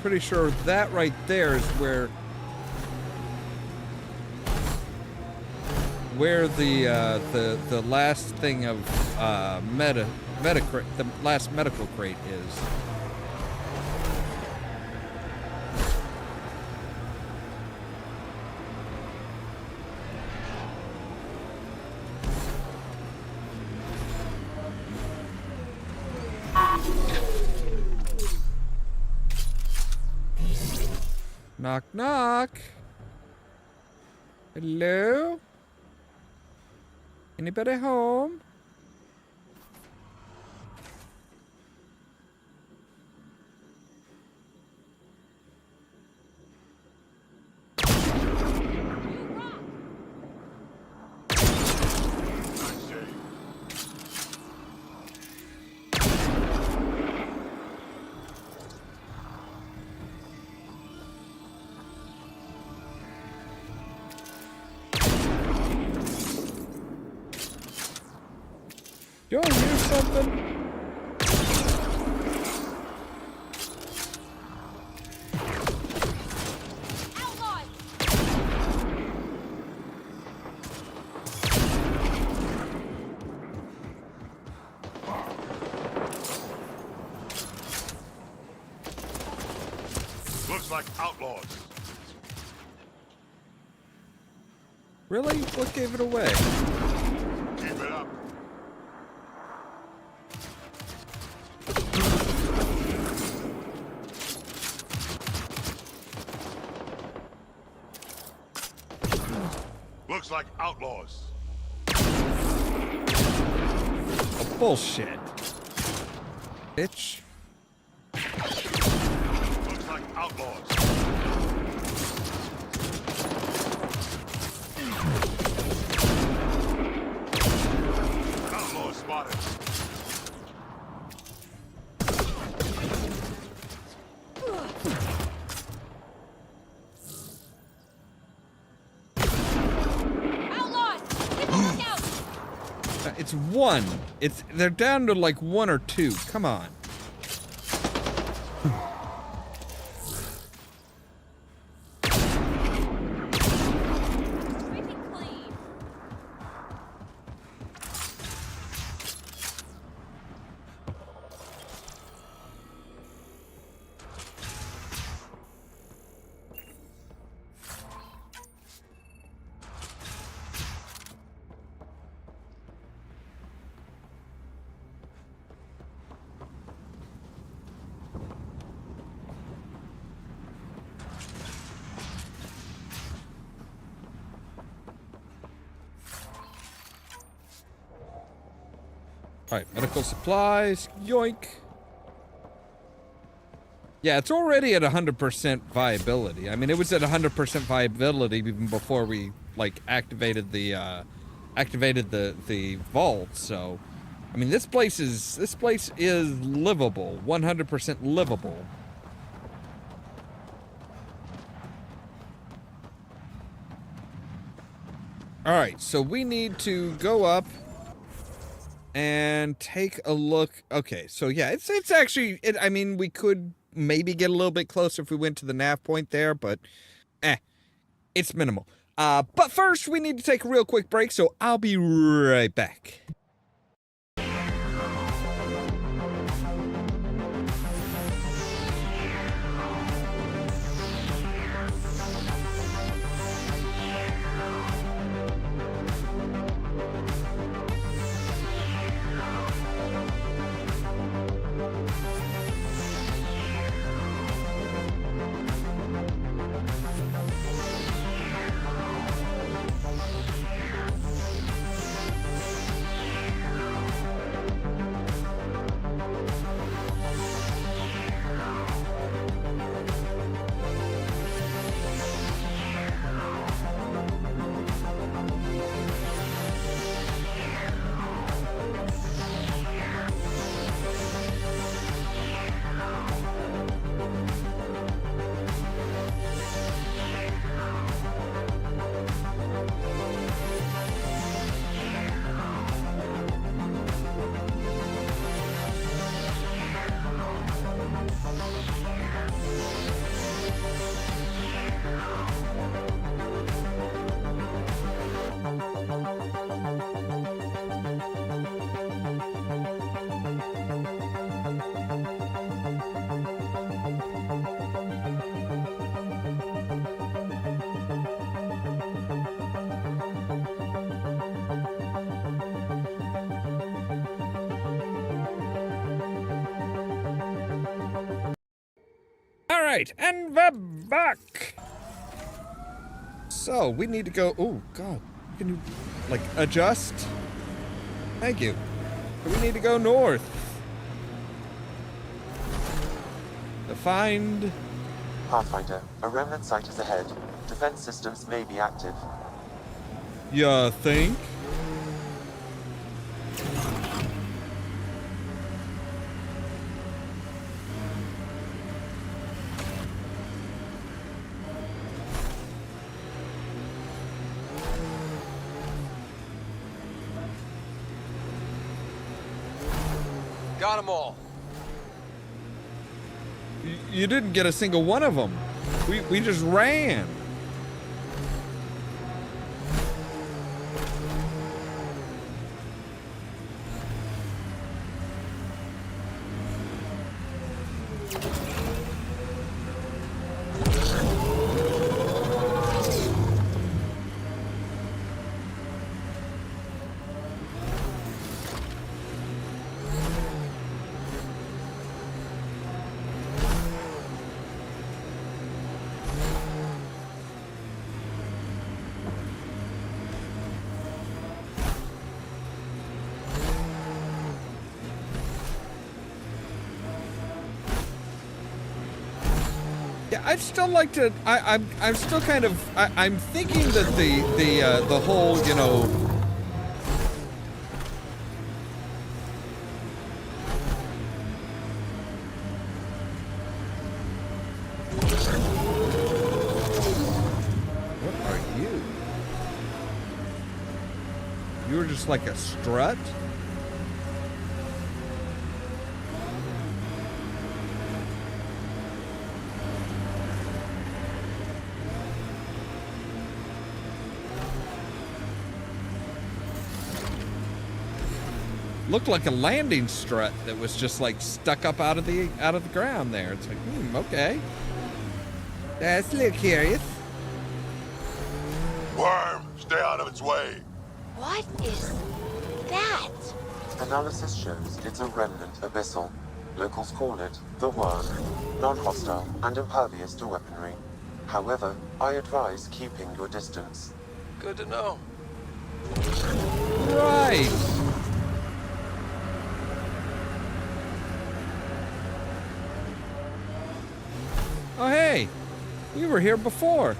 pretty sure that right there is where the last thing of the last medical crate is. Knock, knock. Hello? Anybody home? Y'all hear something? Looks like outlaws. Really? What gave it away? Keep it up. Looks like outlaws. Oh, bullshit. Bitch. Looks like outlaws. Outlaws spotted. It's one. They're down to like one or two. Come on. Alright, medical supplies. Yoink. Yeah, it's already at 100% viability. I mean, it was at 100% viability even before we, like, activated the vault, so... I mean, this place is livable. 100% livable. Alright, so we need to go up and take a look. Okay, so yeah, it's actually, I mean, we could maybe get a little bit closer if we went to the nav point there, but it's minimal. But first, we need to take a real quick break, so I'll be right back. right, and we're back. So we need to go. Oh God, can you like adjust? Thank you. We need to go north to find Pathfinder, a remnant site is ahead. Defense systems may be active. You think? Got them all. You didn't get a single one of them. We just ran. Yeah, I'd still like to. I'm still kind of. I'm thinking that the whole, you know. What are you? You were just like a strut? Looked like a landing strut that was just like stuck up out of the ground there. It's like, okay. That's a little curious. Worm, stay out of its way. What is that? Analysis shows it's a remnant abyssal. Locals call it the Worm. Non-hostile and impervious to weaponry. However, I advise keeping your distance. Good to know. Right. Oh, hey, we were here before.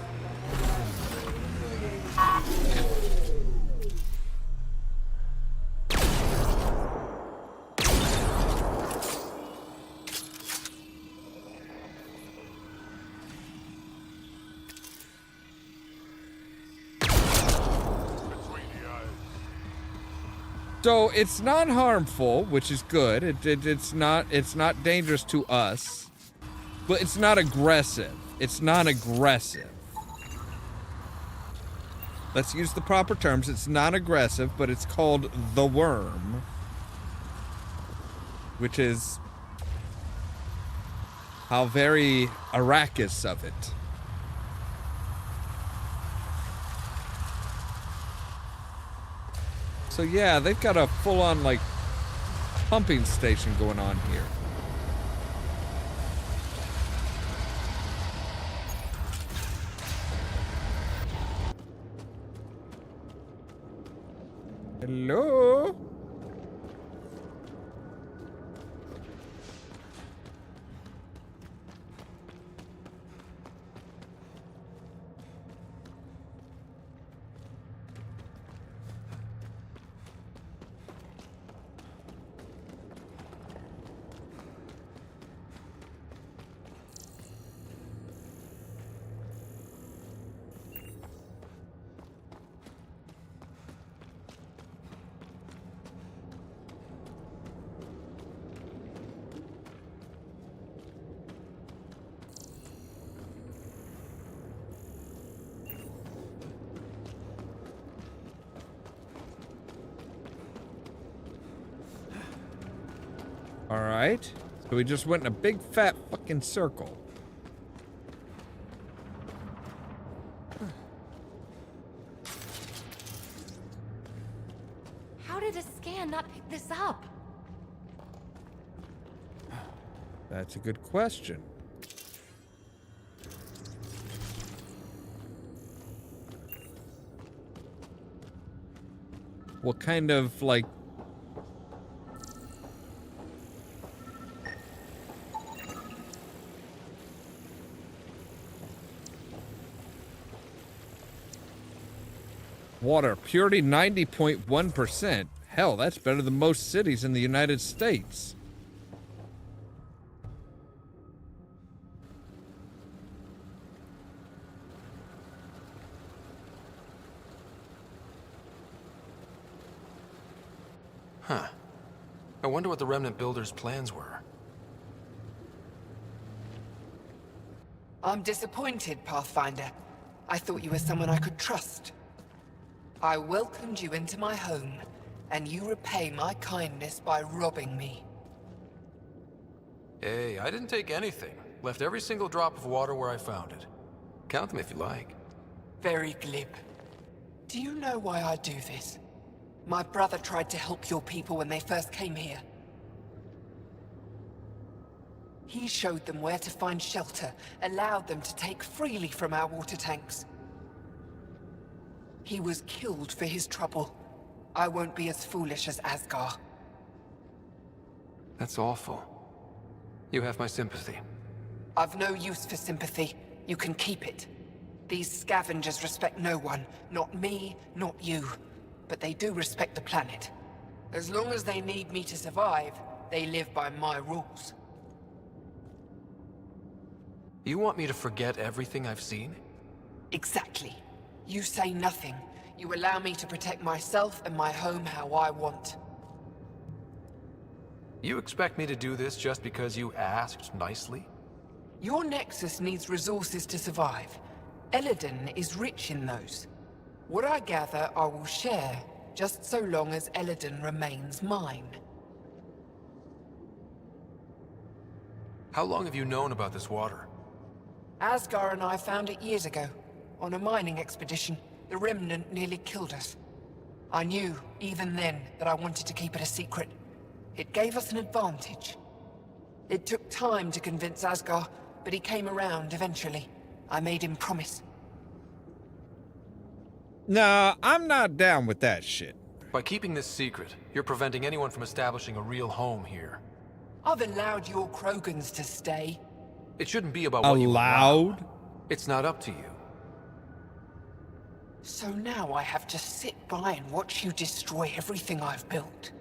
So it's non-harmful, which is good. It's not dangerous to us. But it's not aggressive. It's non-aggressive. Let's use the proper terms. It's non-aggressive, but it's called the Worm. Which is how very Arrakis of it. So yeah, they've got a full-on, like, pumping station going on here. Hello? All right. So we just went in a big fat fucking circle. How did a scan not pick this up? That's a good question. What kind of, like... Water purity 90.1%. Hell, that's better than most cities in the United States. Huh. I wonder what the Remnant Builders' plans were. I'm disappointed, Pathfinder. I thought you were someone I could trust. I welcomed you into my home, and you repay my kindness by robbing me. Hey, I didn't take anything. Left every single drop of water where I found it. Count them if you like. Very glib. Do you know why I do this? My brother tried to help your people when they first came here. He showed them where to find shelter, allowed them to take freely from our water tanks. He was killed for his trouble. I won't be as foolish as Asgar. That's awful. You have my sympathy. I've no use for sympathy. You can keep it. These scavengers respect no one. Not me, not you. But they do respect the planet. As long as they need me to survive, they live by my rules. You want me to forget everything I've seen? Exactly. You say nothing. You allow me to protect myself and my home how I want. You expect me to do this just because you asked nicely? Your Nexus needs resources to survive. Eladin is rich in those. What I gather, I will share, just so long as Eladin remains mine. How long have you known about this water? Asgar and I found it years ago. On a mining expedition, the Remnant nearly killed us. I knew, even then, that I wanted to keep it a secret. It gave us an advantage. It took time to convince Asgar, but he came around eventually. I made him promise. Nah, I'm not down with that shit. By keeping this secret, you're preventing anyone from establishing a real home here. I've allowed your Krogans to stay. It shouldn't be about what you allow. It's not up to you. So now I have to sit by and watch you destroy everything I've built.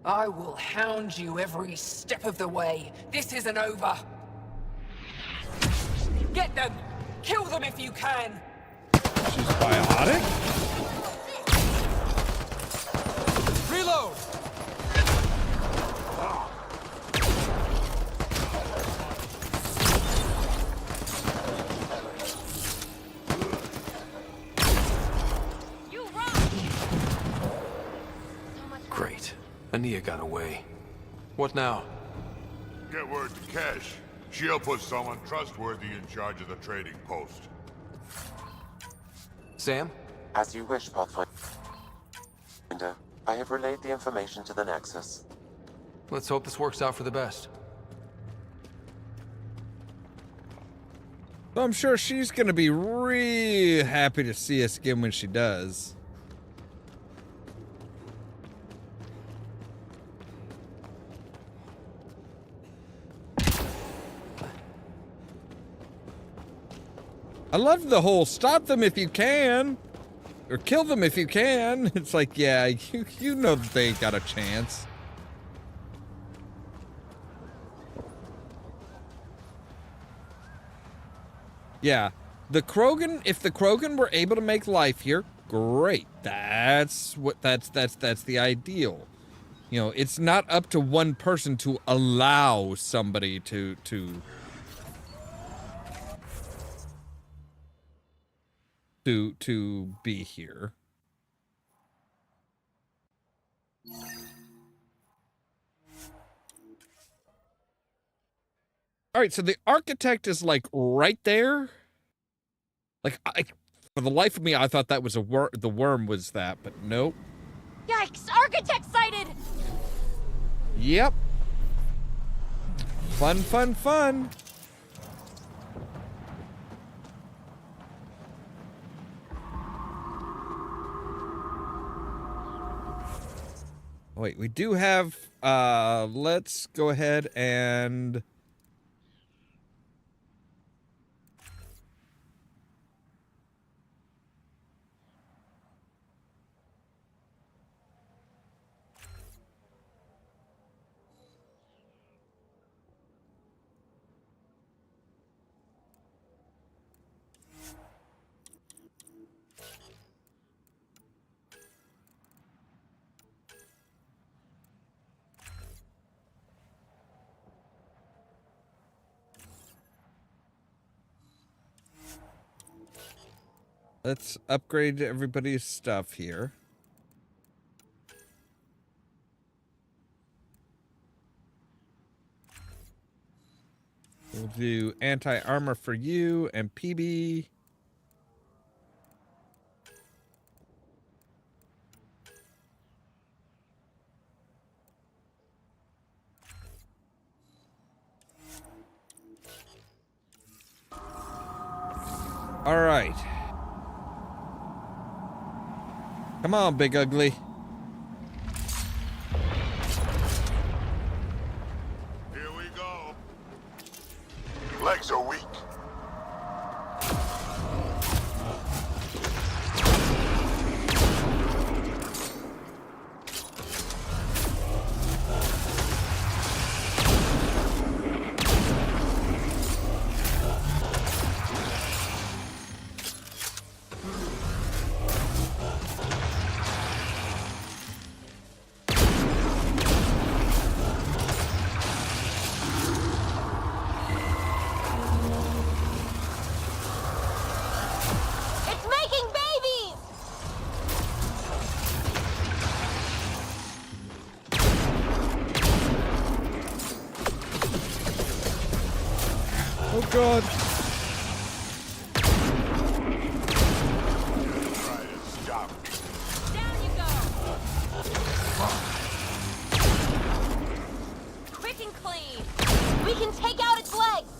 I will hound you every step of the way. This isn't over. Get them! Kill them if you can! She's biotic? Reload! Great. Ania got away. What now? Get word to Kesh. She'll put someone trustworthy in charge of the trading post. Sam? As you wish, Pathfinder. I have relayed the information to the Nexus. Let's hope this works out for the best. So I'm sure she's gonna be real happy to see us again when she does. I love the whole stop them if you can, or kill them if you can. It's like, yeah, you know that they ain't got a chance. Yeah, the Krogan, if the Krogan were able to make life here, great. That's the ideal. You know, it's not up to one person to allow somebody to be here. All right, so the architect is like right there. Like, for the life of me, I thought that was the worm was that, but nope. Yikes! Architect sighted! Yep. Fun, fun, fun. wait, we do have, let's go ahead and... Let's upgrade everybody's stuff here. We'll do anti-armor for you and PB. All right. Come on, Big Ugly. Here we go. Legs are weak. It's making babies! Oh, God. Try to stop me. Down you go! Quick and clean! We can take out its legs!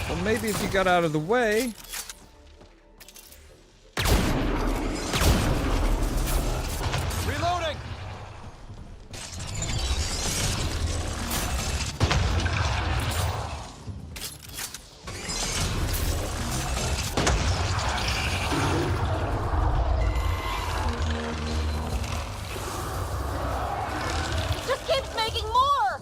Well, maybe if you got out of the way. Reloading! Just keeps making more!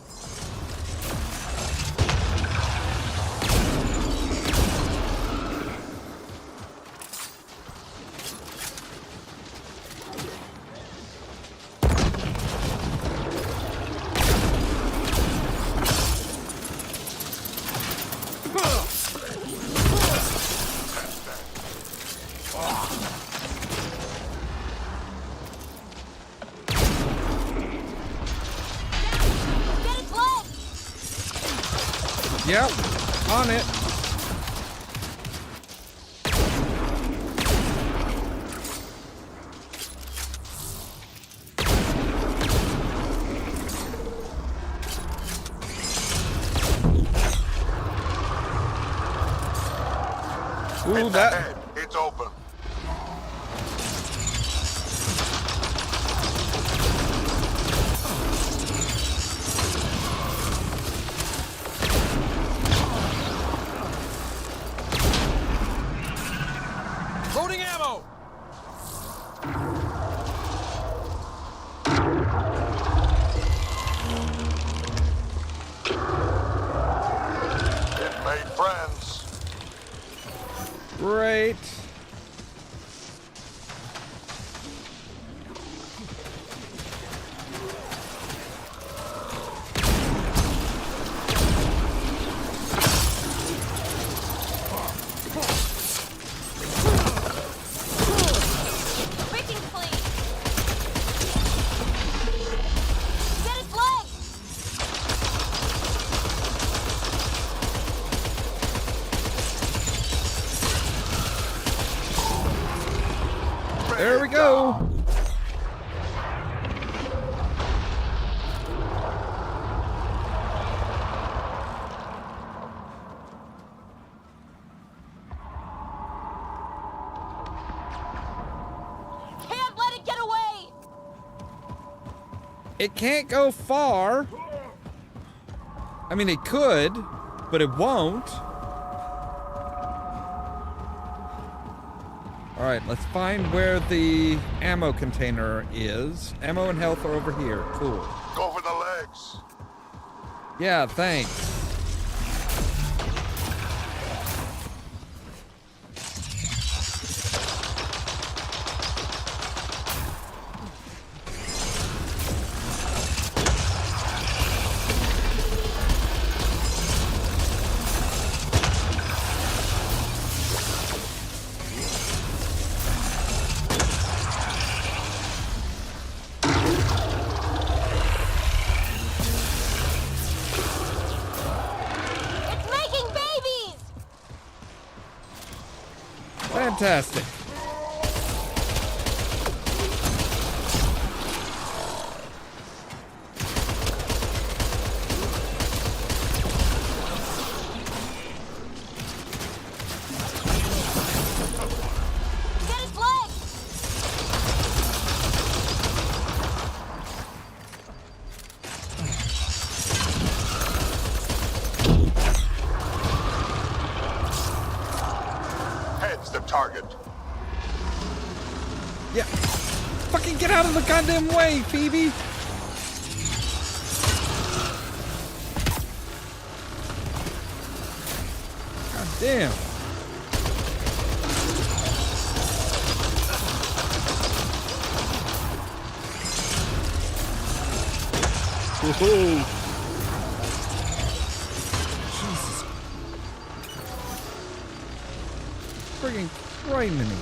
Get its legs! Yep, on it. Ooh, that. Ahead. It's open. Loading ammo! It made friends. Great. Quick and clean! Get its legs! There we go. Can't let it get away! It can't go far. I mean, it could, but it won't. All right, let's find where the ammo container is. Ammo and health are over here. Cool. Go for the legs. Yeah, thanks. Fantastic. Get his leg! Head's the target. Yeah. Fucking get out of the goddamn way, Phoebe. God damn. Whoa. Jesus. Friggin' criminy.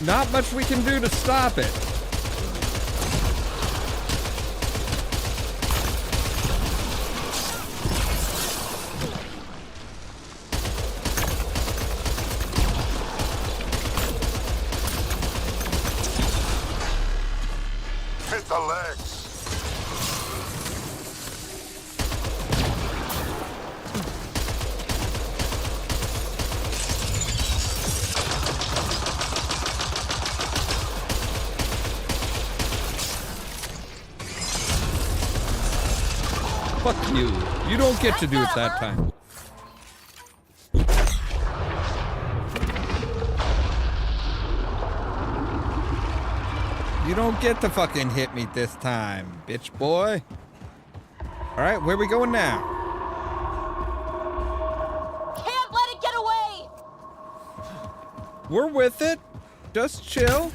Not much we can do to stop it. Hit the legs. Fuck you. You don't get to do it that time. You don't get to fucking hit me this time, bitch boy. Alright, where we going now? Can't let it get away! We're with it. Just chill.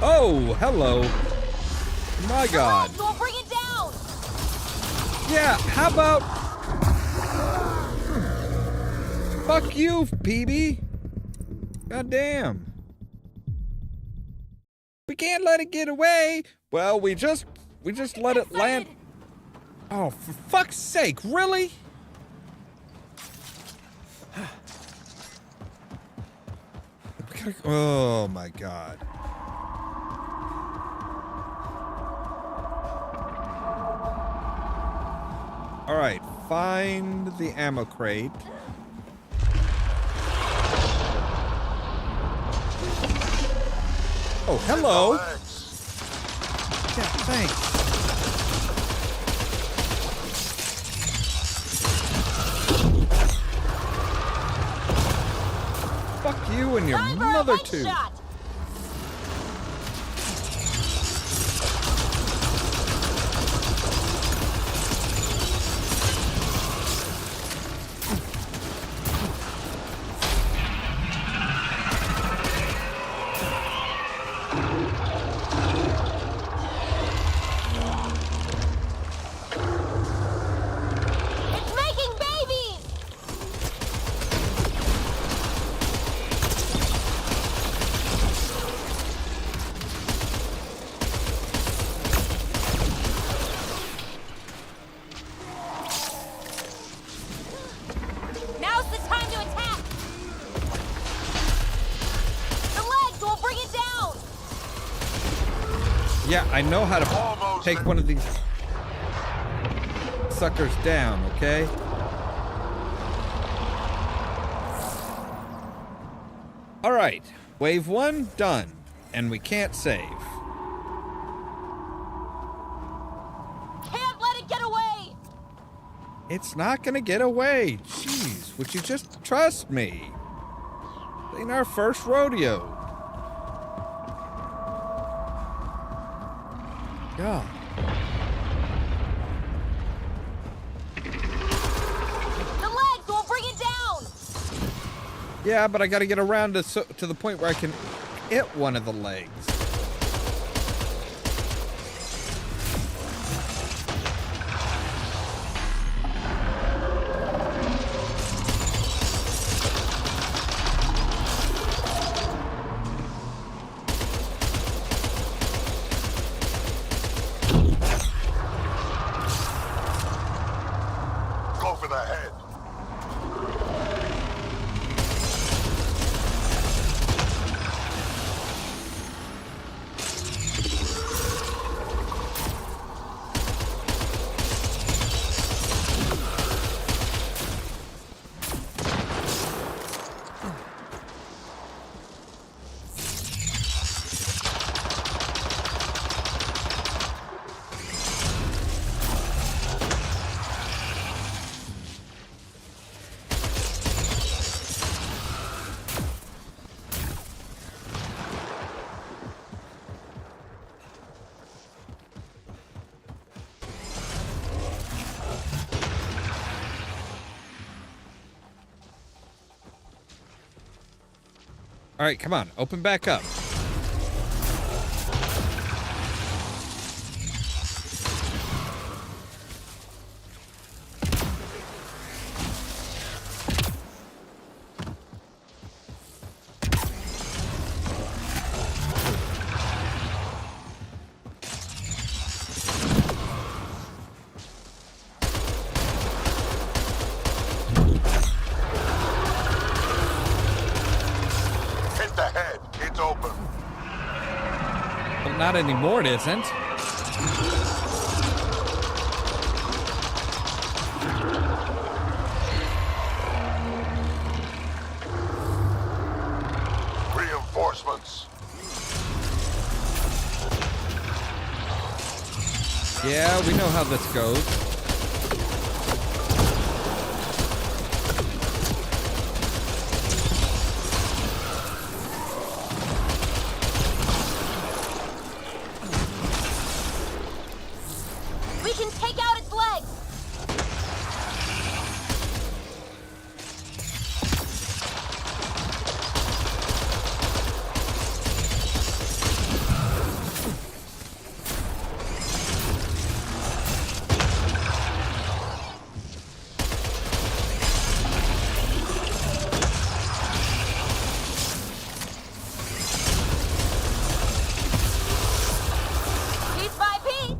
Oh, hello. My God. We'll bring it down! Yeah, how about... Fuck you, PB. God damn. We can't let it get away. Well, we just let it land. Oh, for fuck's sake, really? We gotta... Oh my God. All right, find the ammo crate. Oh, hello. Yeah, thanks. Fuck you and your mother too. Shot. Yeah, I know how to take one of these suckers down, okay? Alright, wave 1 done, and we can't save. Can't let it get away! It's not gonna get away. Jeez, would you just trust me? This ain't our first rodeo. God. The legs will bring it down! Yeah, but I gotta get around to the point where I can hit one of the legs. Go for the head. All right, come on, open back up. Hit the head. It's open. But not anymore, it isn't. Reinforcements. Yeah, we know how this goes. We can take out its legs! Piece by piece!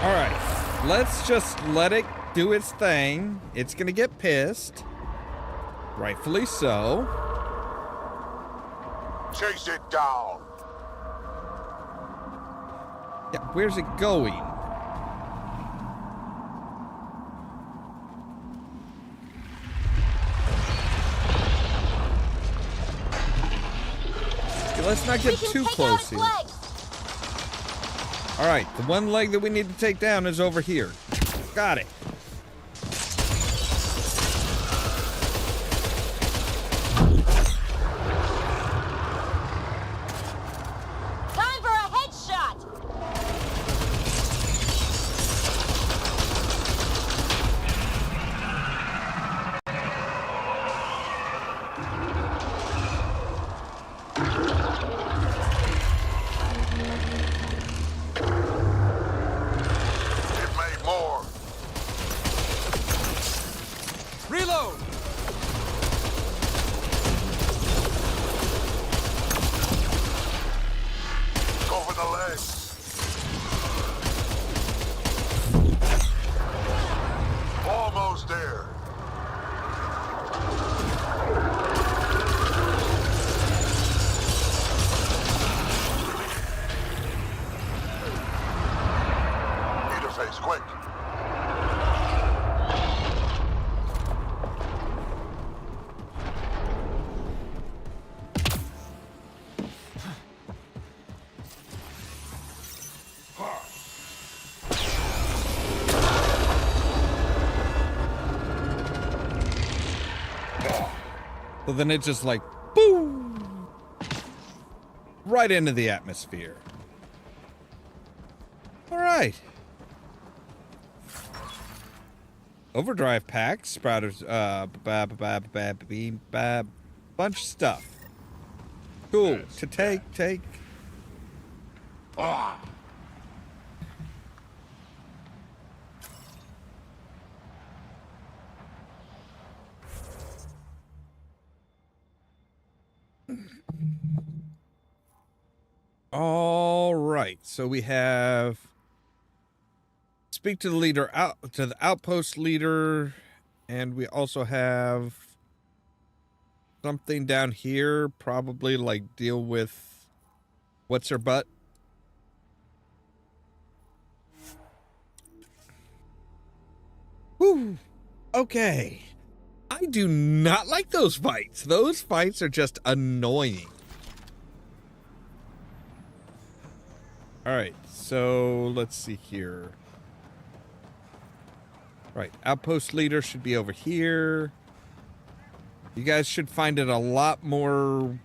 All right, let's just let it do its thing. It's gonna get pissed. Rightfully so. Chase it down. Yeah, where's it going? Okay, let's not get too close here. All right, the one leg that we need to take down is over here. Got it. Time for a headshot! It made more. Reload! Go for the legs. Almost there. So then it just like, boom! Right into the atmosphere. Alright. Overdrive pack, sprouters, bunch of stuff. Cool. To take. Ah! All right. So we have speak to the leader to the outpost leader, and we also have something down here, probably like deal with what's her butt. Whew. Okay. I do not like those fights. Those fights are just annoying. All right, so let's see here. Right, outpost leader should be over here. You guys should find it a lot more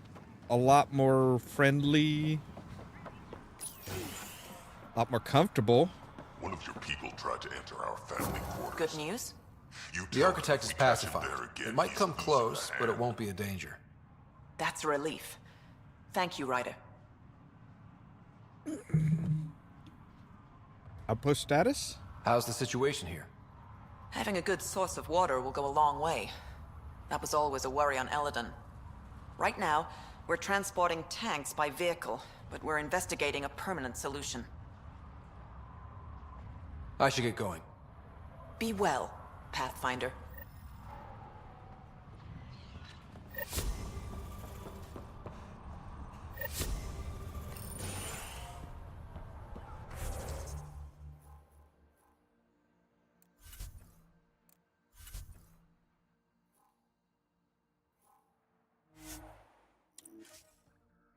friendly, a lot more comfortable. One of your people tried to enter our family quarters. Good news? The architect is pacified. It might come close, but it won't be a danger. That's a relief. Thank you, Ryder. Outpost status? How's the situation here? Having a good source of water will go a long way. That was always a worry on Eladon. Right now, we're transporting tanks by vehicle, but we're investigating a permanent solution. I should get going. Be well, Pathfinder.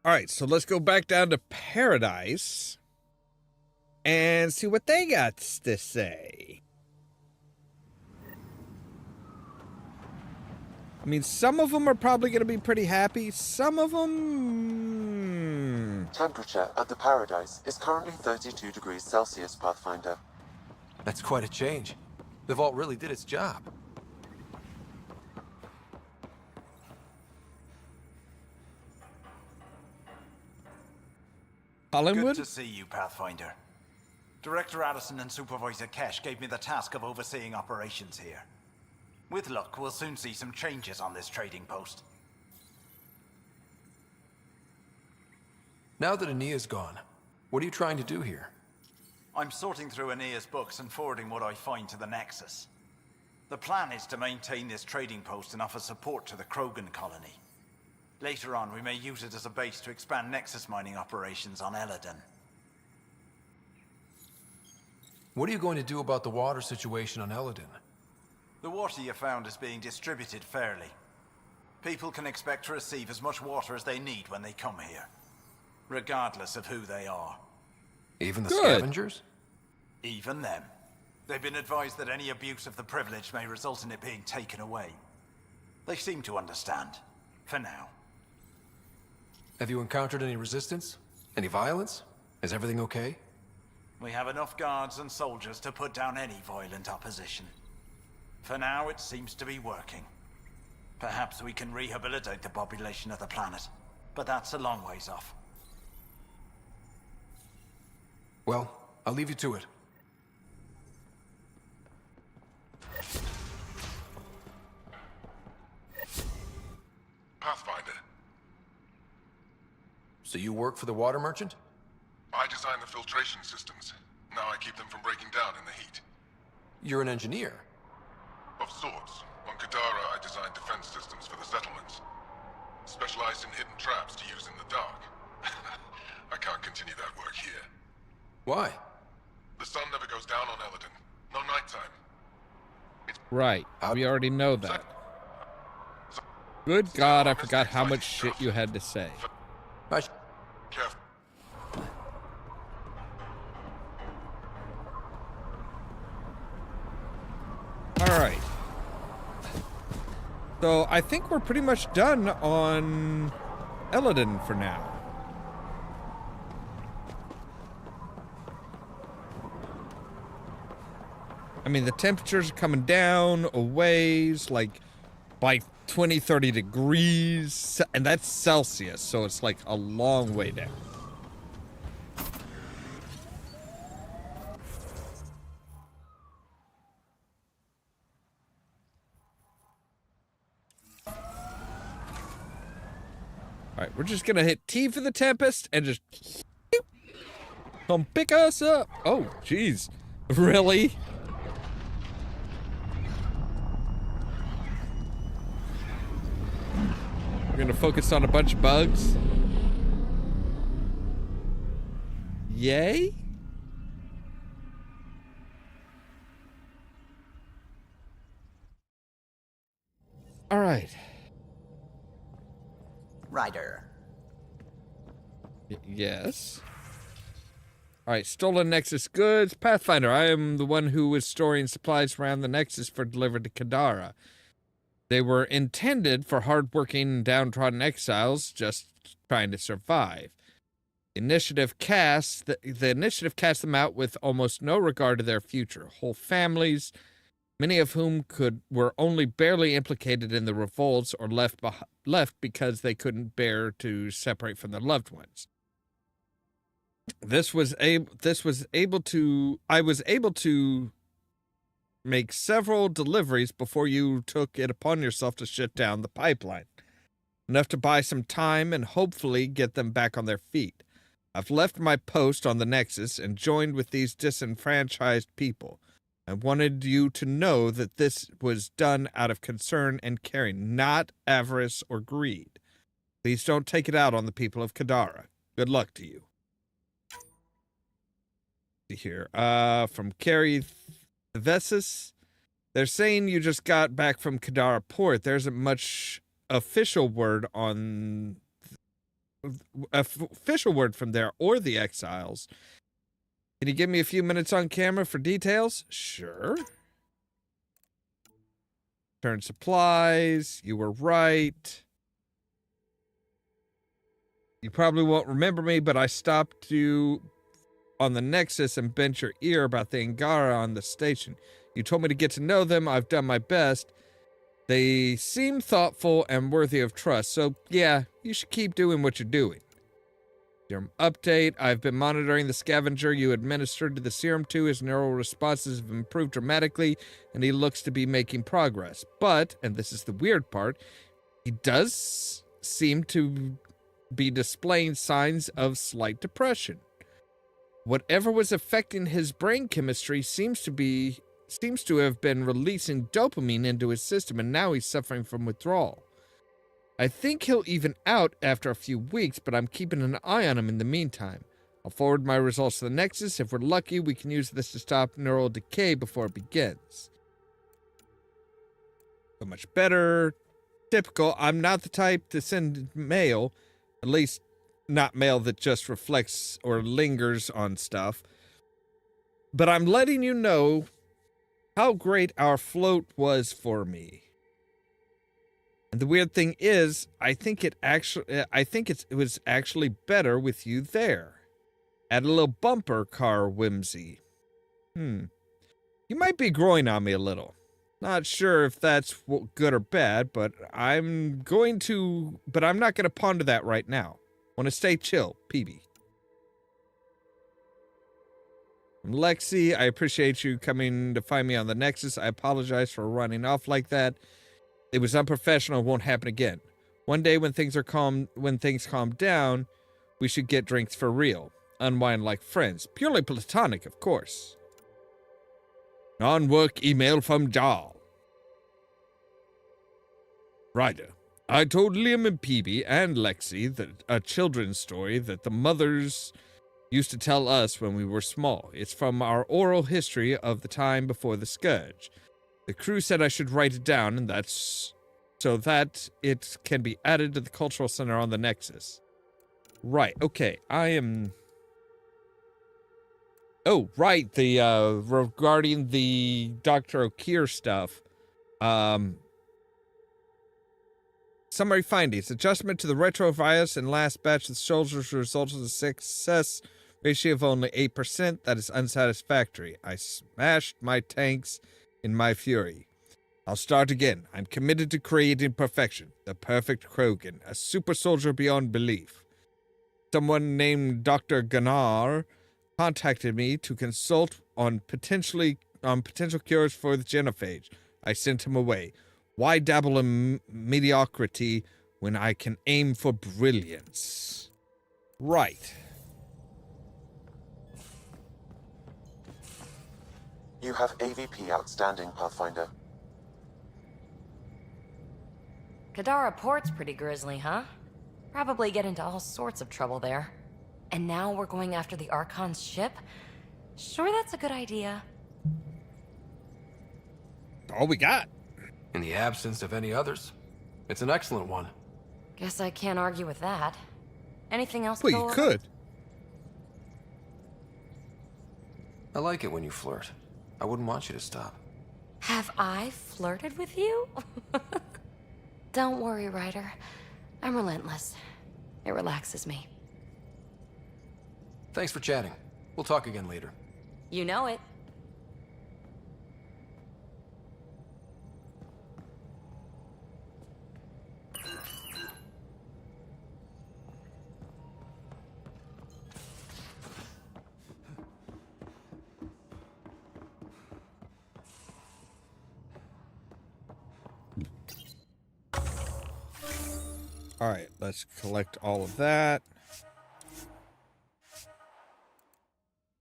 All right, so let's go back down to Paradise and see what they got to say. I mean, some of them are probably going to be pretty happy. Some of them... Temperature at the Paradise is currently 32 degrees Celsius, Pathfinder. That's quite a change. The vault really did its job. Hollywood? Good to see you, Pathfinder. Director Addison and Supervisor Kesh gave me the task of overseeing operations here. With luck, we'll soon see some changes on this trading post. Now that Aenea's gone, what are you trying to do here? I'm sorting through Aenea's books and forwarding what I find to the Nexus. The plan is to maintain this trading post and offer support to the Krogan colony. Later on, we may use it as a base to expand Nexus mining operations on Eladon. What are you going to do about the water situation on Eladon? The water you found is being distributed fairly. People can expect to receive as much water as they need when they come here, regardless of who they are. Even the scavengers? Even them. They've been advised that any abuse of the privilege may result in it being taken away. They seem to understand, for now. Have you encountered any resistance? Any violence? Is everything okay? We have enough guards and soldiers to put down any violent opposition. For now, it seems to be working. Perhaps we can rehabilitate the population of the planet, but that's a long ways off. Well, I'll leave you to it. Pathfinder. So you work for the water merchant? I design the filtration systems. Now I keep them from breaking down in the heat. You're an engineer? Of sorts. On Kadara, I designed defense systems for the settlements. Specialized in hidden traps to use in the dark. I can't continue that work here. Why? The sun never goes down on Eladon. No nighttime. Right. We already know that. Good God, I forgot how much shit you had to say. Careful. All right. So I think we're pretty much done on Eladin for now. I mean, the temperatures are coming down a ways, like by 20, 30 degrees, and that's Celsius, so it's like a long way down. Alright, we're just gonna hit T for the Tempest and just come pick us up. Oh, jeez. Really? We're gonna focus on a bunch of bugs. Yay? Alright. Ryder. Yes. Alright, stolen Nexus goods. Pathfinder, I am the one who was storing supplies around the Nexus for delivered to Kadara. They were intended for hardworking, downtrodden exiles just trying to survive. The initiative cast them out with almost no regard to their future. Whole families, many of whom were only barely implicated in the revolts or left because they couldn't bear to separate from their loved ones. I was able to make several deliveries before you took it upon yourself to shut down the pipeline. Enough to buy some time and hopefully get them back on their feet. I've left my post on the Nexus and joined with these disenfranchised people. I wanted you to know that this was done out of concern and caring, not avarice or greed. Please don't take it out on the people of Kadara. Good luck to you. See here. From Carrie Thevesis. They're saying you just got back from Kadara Port. There isn't much official word from there or the exiles. Can you give me a few minutes on camera for details? Sure. Turn supplies. You were right. You probably won't remember me, but I stopped you on the Nexus and bent your ear about the Angara on the station. You told me to get to know them. I've done my best. They seem thoughtful and worthy of trust. So, yeah, you should keep doing what you're doing. Serum update. I've been monitoring the scavenger you administered to the serum to. His neural responses have improved dramatically, and he looks to be making progress. But, and this is the weird part, he does seem to be displaying signs of slight depression. Whatever was affecting his brain chemistry seems to have been releasing dopamine into his system, and now he's suffering from withdrawal. I think he'll even out after a few weeks, but I'm keeping an eye on him in the meantime. I'll forward my results to the Nexus. If we're lucky, we can use this to stop neural decay before it begins. So much better. Typical. I'm not the type to send mail, at least not mail that just reflects or lingers on stuff. But I'm letting you know how great our float was for me. And the weird thing is, I think it was actually better with you there. Add a little bumper car whimsy. You might be growing on me a little. Not sure if that's good or bad, but I'm not going to ponder that right now. Want to stay chill, PB. From Lexi, I appreciate you coming to find me on the Nexus. I apologize for running off like that. It was unprofessional. Won't happen again. One day when things calm down, we should get drinks for real. Unwind like friends. Purely platonic, of course. Non-work email from Jarl. Ryder, I told Liam and PB and Lexi that a children's story that the mothers used to tell us when we were small. It's from our oral history of the time before the Scourge. The crew said I should write it down, and that's so that it can be added to the cultural center on the Nexus. Right, okay, I am... Oh, right, the, regarding the Dr. O'Keefe stuff, Summary findings. Adjustment to the retrovirus in last batch of soldiers resulted in a success ratio of only 8%. That is unsatisfactory. I smashed my tanks in my fury. I'll start again. I'm committed to creating perfection. The perfect Krogan. A super soldier beyond belief. Someone named Dr. Gunnar contacted me to consult on potential cures for the genophage. I sent him away. Why dabble in mediocrity when I can aim for brilliance? Right. You have AVP outstanding, Pathfinder. Kadara Port's pretty grisly, huh? Probably get into all sorts of trouble there. And now we're going after the Archon's ship? Sure, that's a good idea. All we got. In the absence of any others, it's an excellent one. Guess I can't argue with that. Anything else to Well, go you over? could. I like it when you flirt. I wouldn't want you to stop. Have I flirted with you? Don't worry, Ryder. I'm relentless. It relaxes me. Thanks for chatting. We'll talk again later. You know it. All right, let's collect all of that.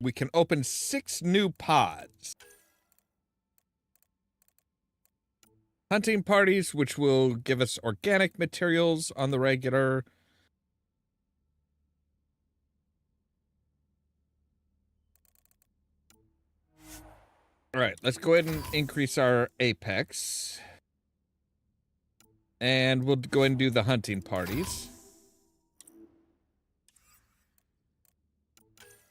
We can open 6 new pods. Hunting parties, which will give us organic materials on the regular. All right, let's go ahead and increase our apex. And we'll go ahead and do the hunting parties.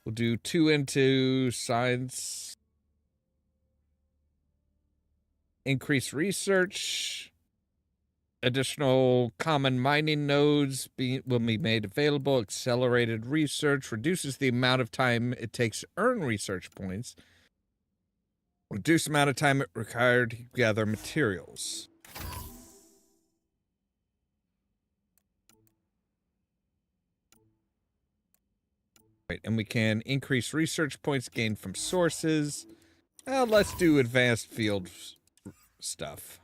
We'll do 2 into science. Increase research. Additional common mining nodes will be made available. Accelerated research reduces the amount of time it takes to earn research points. Reduce the amount of time it required to gather materials. Right, and we can increase research points gained from sources. Let's do advanced field stuff.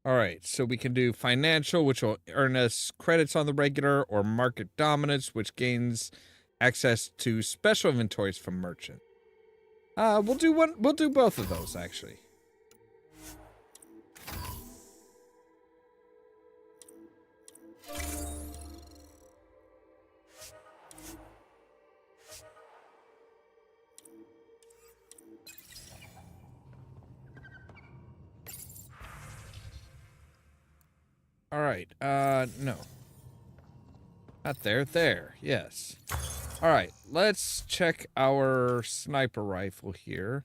All right, so we can do financial, which will earn us credits on the regular, or market dominance, which gains access to special inventories from merchant. We'll do both of those actually. All right, no. Not there, there, yes. All right, let's check our sniper rifle here.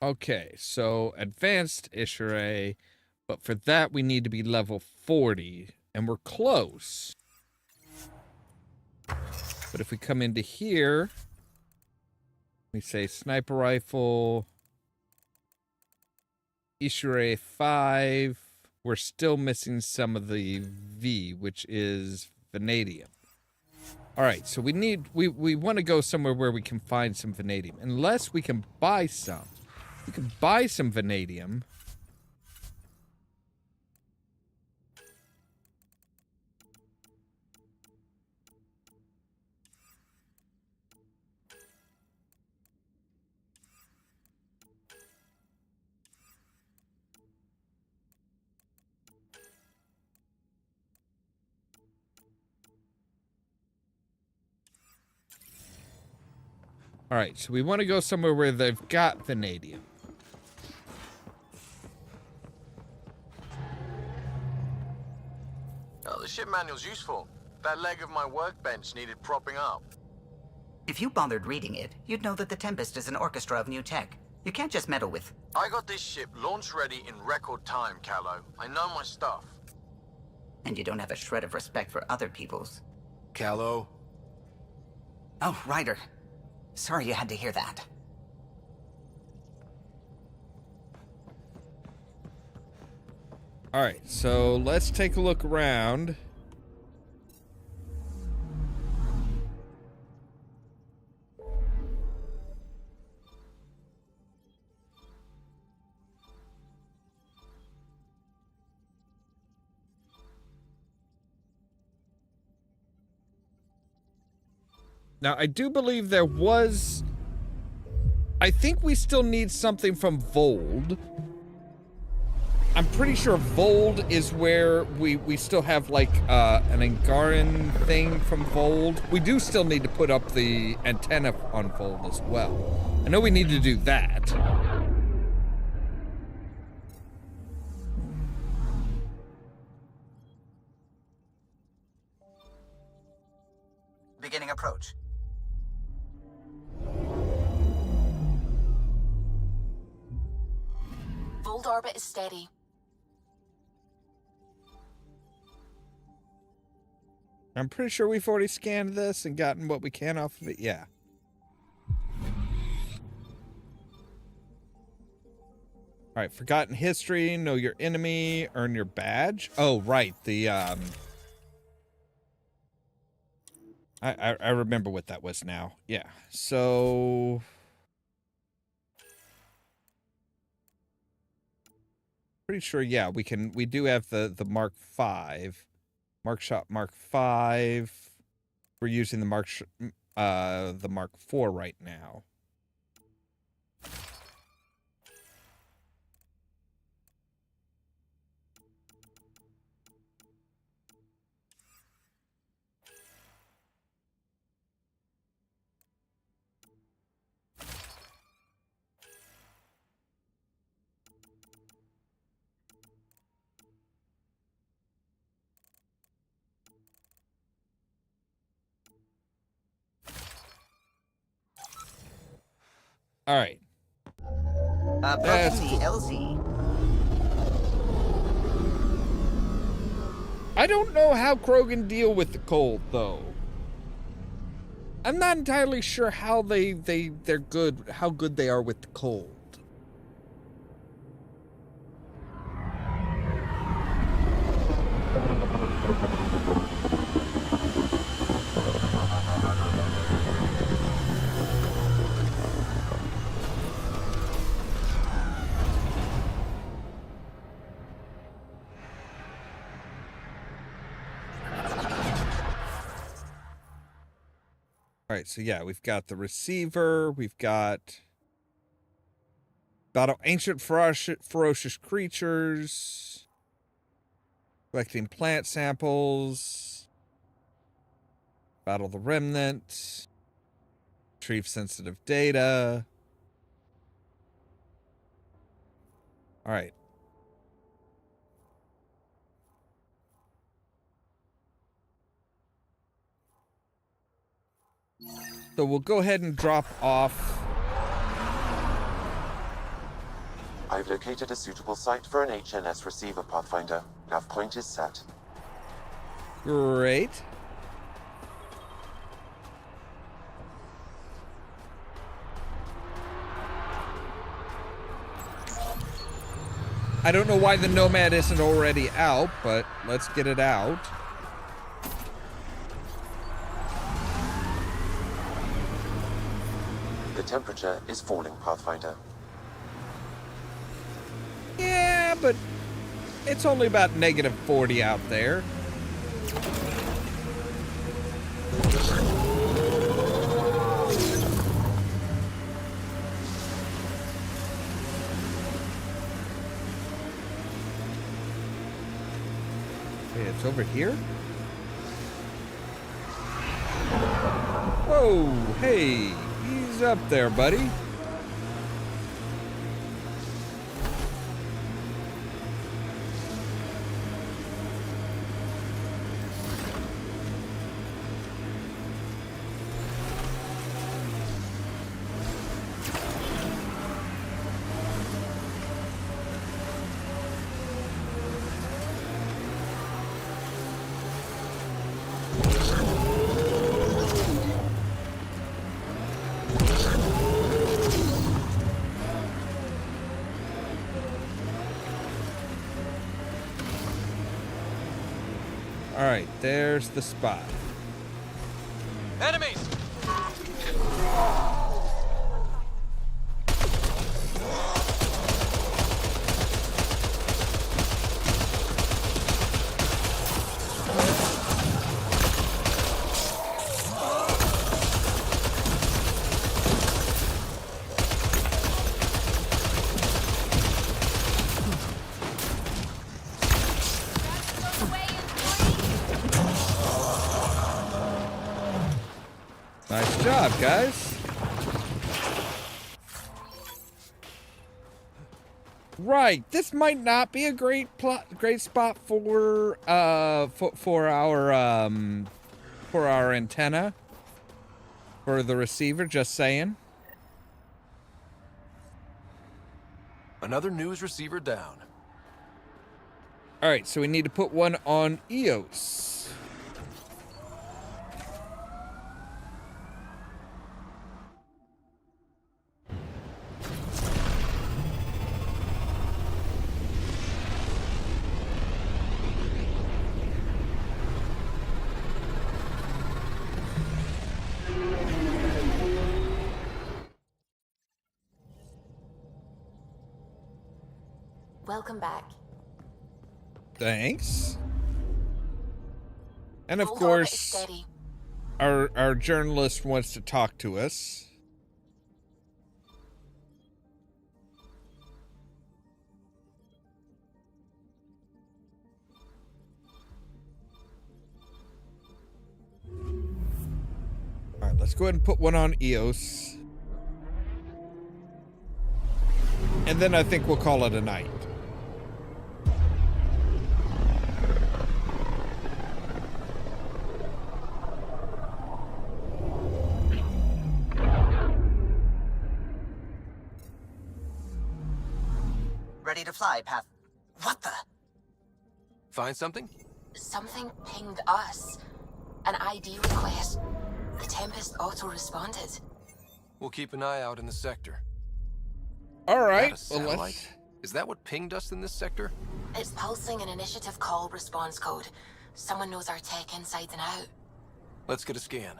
Okay, so advanced Ishere, but for that we need to be level 40, and we're close. But if we come into here, we say sniper rifle, Ishere 5, we're still missing some of the V, which is vanadium. All right, so we want to go somewhere where we can find some vanadium, unless we can buy some. We can buy some vanadium. All right, so we want to go somewhere where they've got vanadium. ship manual's useful. That leg of my workbench needed propping up. If you bothered reading it, you'd know that the Tempest is an orchestra of new tech. You can't just meddle with... I got this ship launch ready in record time, Callow. I know my stuff. And you don't have a shred of respect for other people's. Callow? Oh, Ryder. Sorry you had to hear that. All right, so let's take a look around. Now, I do believe there was... I think we still need something from Vold. I'm pretty sure Vold is where we still have, like, an Angaran thing from Vold. We do still need to put up the antenna on Vold as well. I know we need to do that. Beginning approach. Vold orbit is steady. I'm pretty sure we've already scanned this and gotten what we can off of it. Yeah. All right, forgotten history, know your enemy, earn your badge. Oh, right, the I remember what that was now. Yeah. So pretty sure, yeah, we do have the Mark V. Mark Shot Mark V. We're using the Mark IV right now. All right. Approaching the LZ. I don't know how Krogan deal with the cold, though. I'm not entirely sure how they're good, how good they are with the cold. All right, so yeah, we've got the receiver, we've got battle ancient ferocious creatures, collecting plant samples, battle the remnant, retrieve sensitive data. All right. So we'll go ahead and drop off. I've located a suitable site for an HNS receiver, Pathfinder. Nav point is set. Great. I don't know why the Nomad isn't already out, but let's get it out. The temperature is falling, Pathfinder. Yeah, but it's only about -40 out there. Okay, it's over here. Whoa, hey. Ease up there, buddy. Alright, there's the spot. Enemies! Nice job, guys. Right, this might not be a great spot for our antenna for the receiver. Just saying. Another news receiver down. All right, so we need to put one on EOS. Welcome back. Thanks. And of Hold on, it's course, steady. our journalist wants to talk to us. All right, let's go ahead and put one on EOS. And then I think we'll call it a night. Ready to fly, Path. What the? Find something? Something pinged us. An ID request. The Tempest auto-responded. We'll keep an eye out in the sector. All right. Is that a satellite? Is that what pinged us in this sector? It's pulsing an initiative call response code. Someone knows our tech inside and out. Let's get a scan.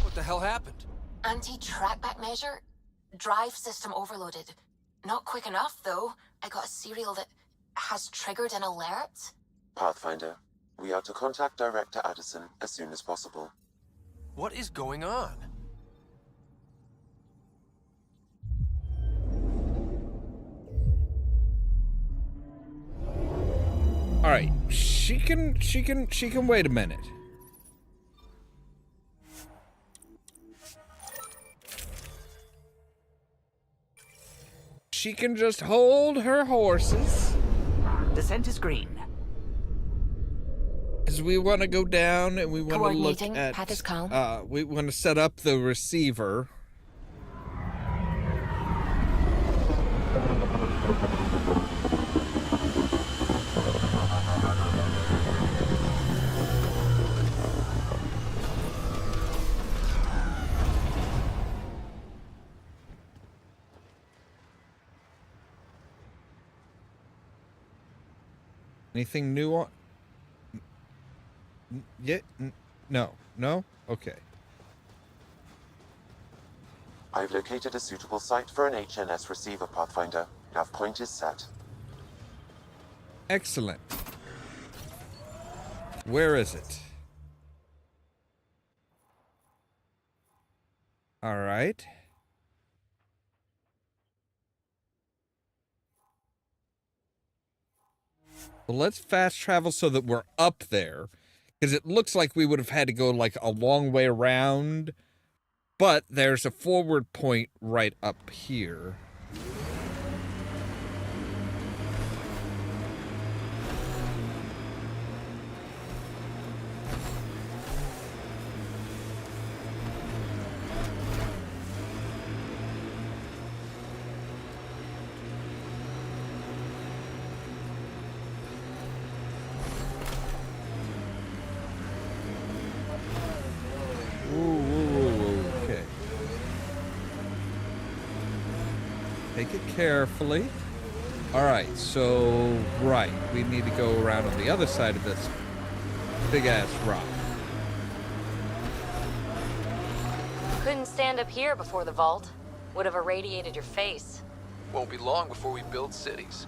What the hell happened? Anti-trackback measure? Drive system overloaded. Not quick enough, though. I got a serial that has triggered an alert. Pathfinder, we are to contact Director Addison as soon as possible. What is going on? All right, she can wait a minute. She can just hold her horses. Descent is green. Because we want to go down and we want to look at. Path is calm. We want to set up the receiver. Anything new on? Yeah, no. Okay. I've located a suitable site for an HNS receiver, Pathfinder. Nav point is set. Excellent. Where is it? All right. Well, let's fast travel so that we're up there, because it looks like we would have had to go like a long way around, but there's a forward point right up here. Okay. Take it carefully. Alright, so, right. We need to go around on the other side of this big-ass rock. Couldn't stand up here before the vault. Would have irradiated your face. Won't be long before we build cities.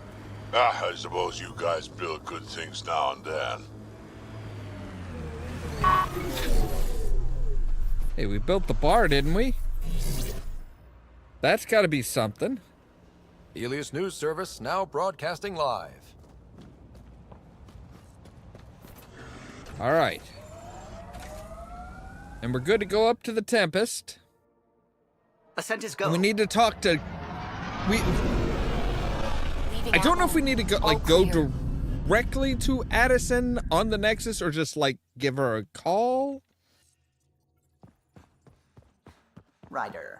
I suppose you guys build good things now and then. Hey, we built the bar, didn't we? That's gotta be something. Helios News Service now broadcasting live. Alright. And we're good to go up to the Tempest. Ascent is go. And we need to talk to... I don't know if we need to go directly to Addison on the Nexus or just like give her a call. Ryder.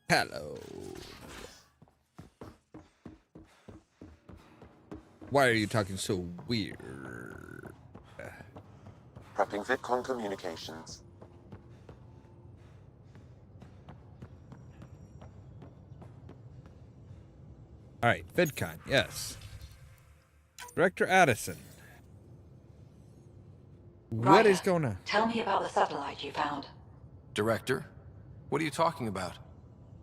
Hello. Why are you talking so weird? Prepping VidCon communications. All right, VidCon, yes. Director Addison. What is going on? Tell me about the satellite you found. Director? What are you talking about?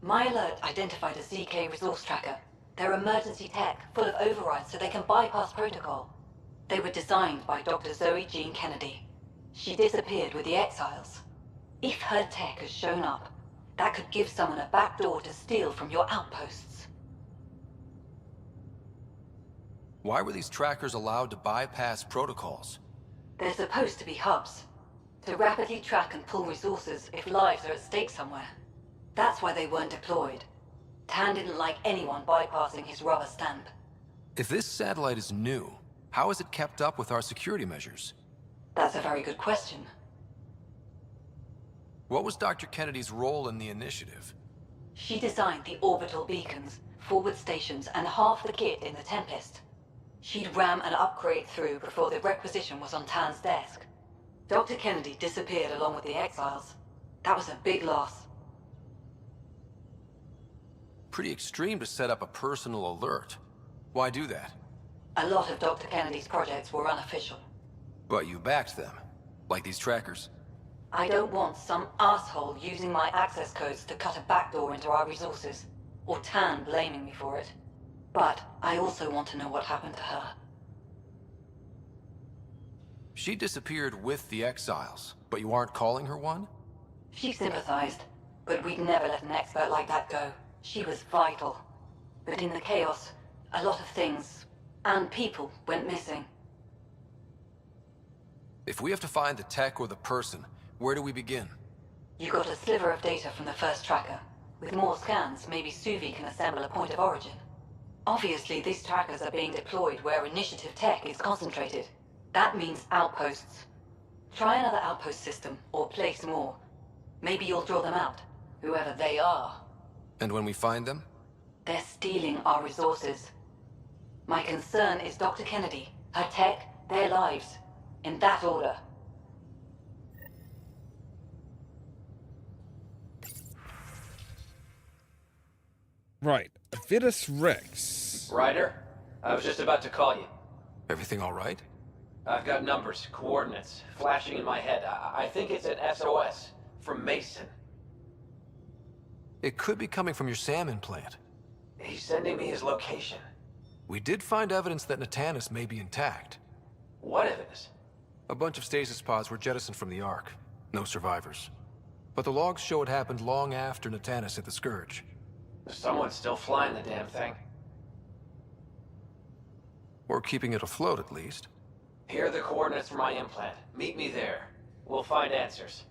My alert identified a ZK resource tracker. They're emergency tech, full of overrides so they can bypass protocol. They were designed by Dr. Zoe Jean Kennedy. She disappeared with the Exiles. If her tech has shown up, that could give someone a backdoor to steal from your outposts. Why were these trackers allowed to bypass protocols? They're supposed to be hubs, to rapidly track and pull resources if lives are at stake somewhere. That's why they weren't deployed. Tan didn't like anyone bypassing his rubber stamp. If this satellite is new, how is it kept up with our security measures? That's a very good question. What was Dr. Kennedy's role in the initiative? She designed the orbital beacons, forward stations, and half the kit in the Tempest. She'd ram an upgrade through before the requisition was on Tan's desk. Dr. Kennedy disappeared along with the Exiles. That was a big loss. Pretty extreme to set up a personal alert. Why do that? A lot of Dr. Kennedy's projects were unofficial. But you backed them, like these trackers. I don't want some asshole using my access codes to cut a backdoor into our resources, or Tan blaming me for it. But I also want to know what happened to her. She disappeared with the Exiles, but you aren't calling her one? She sympathized, but we'd never let an expert like that go. She was vital. But in the chaos, a lot of things, and people, went missing. If we have to find the tech or the person, where do we begin? You got a sliver of data from the first tracker. With more scans, maybe Suvi can assemble a point of origin. Obviously, these trackers are being deployed where initiative tech is concentrated. That means outposts. Try another outpost system, or place more. Maybe you'll draw them out, whoever they are. And when we find them? They're stealing our resources. My concern is Dr. Kennedy, her tech, their lives. In that order. Right. Vitus Rex. Ryder, I was just about to call you. Everything all right? I've got numbers, coordinates, flashing in my head. I think it's an SOS from Mason. It could be coming from your salmon plant. He's sending me his location. We did find evidence that Natanis may be intact. What evidence? A bunch of stasis pods were jettisoned from the Ark. No survivors. But the logs show it happened long after Natanis hit the Scourge. Someone's still flying the damn thing. Or keeping it afloat, at least. Here are the coordinates for my implant. Meet me there. We'll find answers.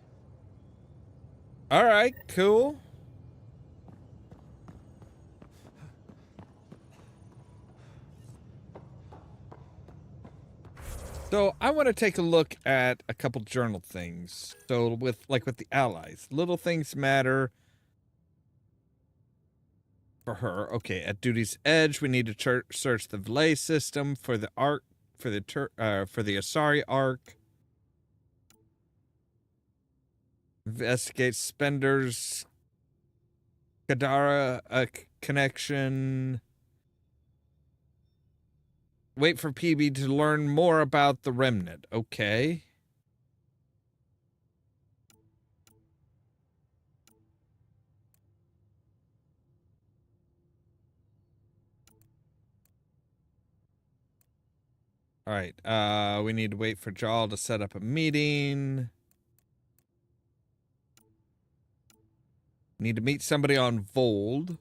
All right, cool. So I want to take a look at a couple journal things. So with the allies, little things matter for her. Okay, at Duty's Edge, we need to search the Valet system for the arc, for the Asari arc. Investigate Spender's Kadara connection. Wait for PB to learn more about the Remnant. Okay. All right. We need to wait for Jal to set up a meeting. Need to meet somebody on Vold.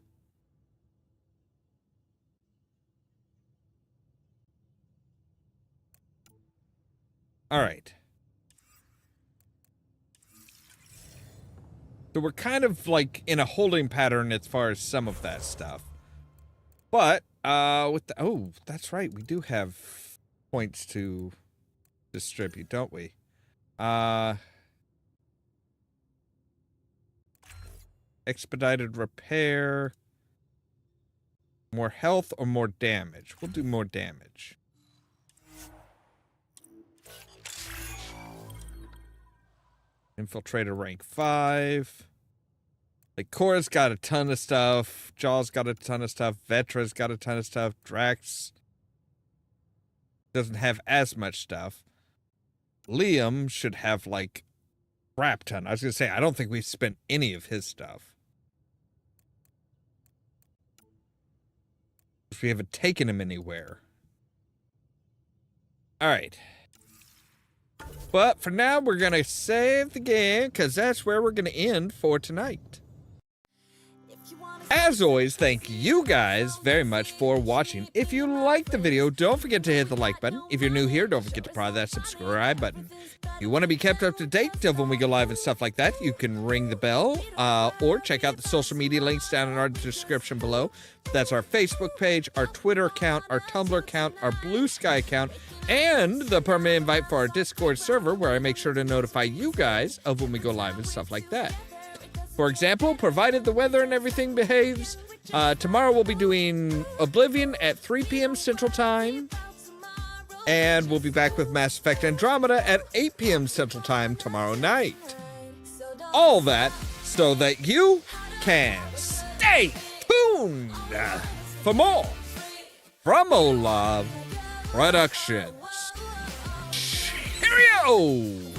All right. So we're kind of like in a holding pattern as far as some of that stuff. But with the, oh, that's right. We do have points to distribute, don't we? Expedited repair. More health or more damage? We'll do more damage. Infiltrator rank 5. Like, Cora's got a ton of stuff. Jaw's got a ton of stuff. Vetra's got a ton of stuff. Drax doesn't have as much stuff. Liam should have, like, crap ton. I was going to say, I don't think we've spent any of his stuff. We haven't taken him anywhere. All right. But for now, we're going to save the game because that's where we're going to end for tonight. As always, thank you guys very much for watching. If you liked the video, don't forget to hit the like button. If you're new here, don't forget to press that subscribe button. If you want to be kept up to date of when we go live and stuff like that, you can ring the bell or check out the social media links down in our description below. That's our Facebook page, our Twitter account, our Tumblr account, our Blue Sky account, and the permanent invite for our Discord server where I make sure to notify you guys of when we go live and stuff like that. For example, provided the weather and everything behaves, tomorrow we'll be doing Oblivion at 3 p.m. Central Time. And we'll be back with Mass Effect Andromeda at 8 p.m. Central Time tomorrow night. All that so that you can stay tuned for more from Ollamh Productions. Cheerio!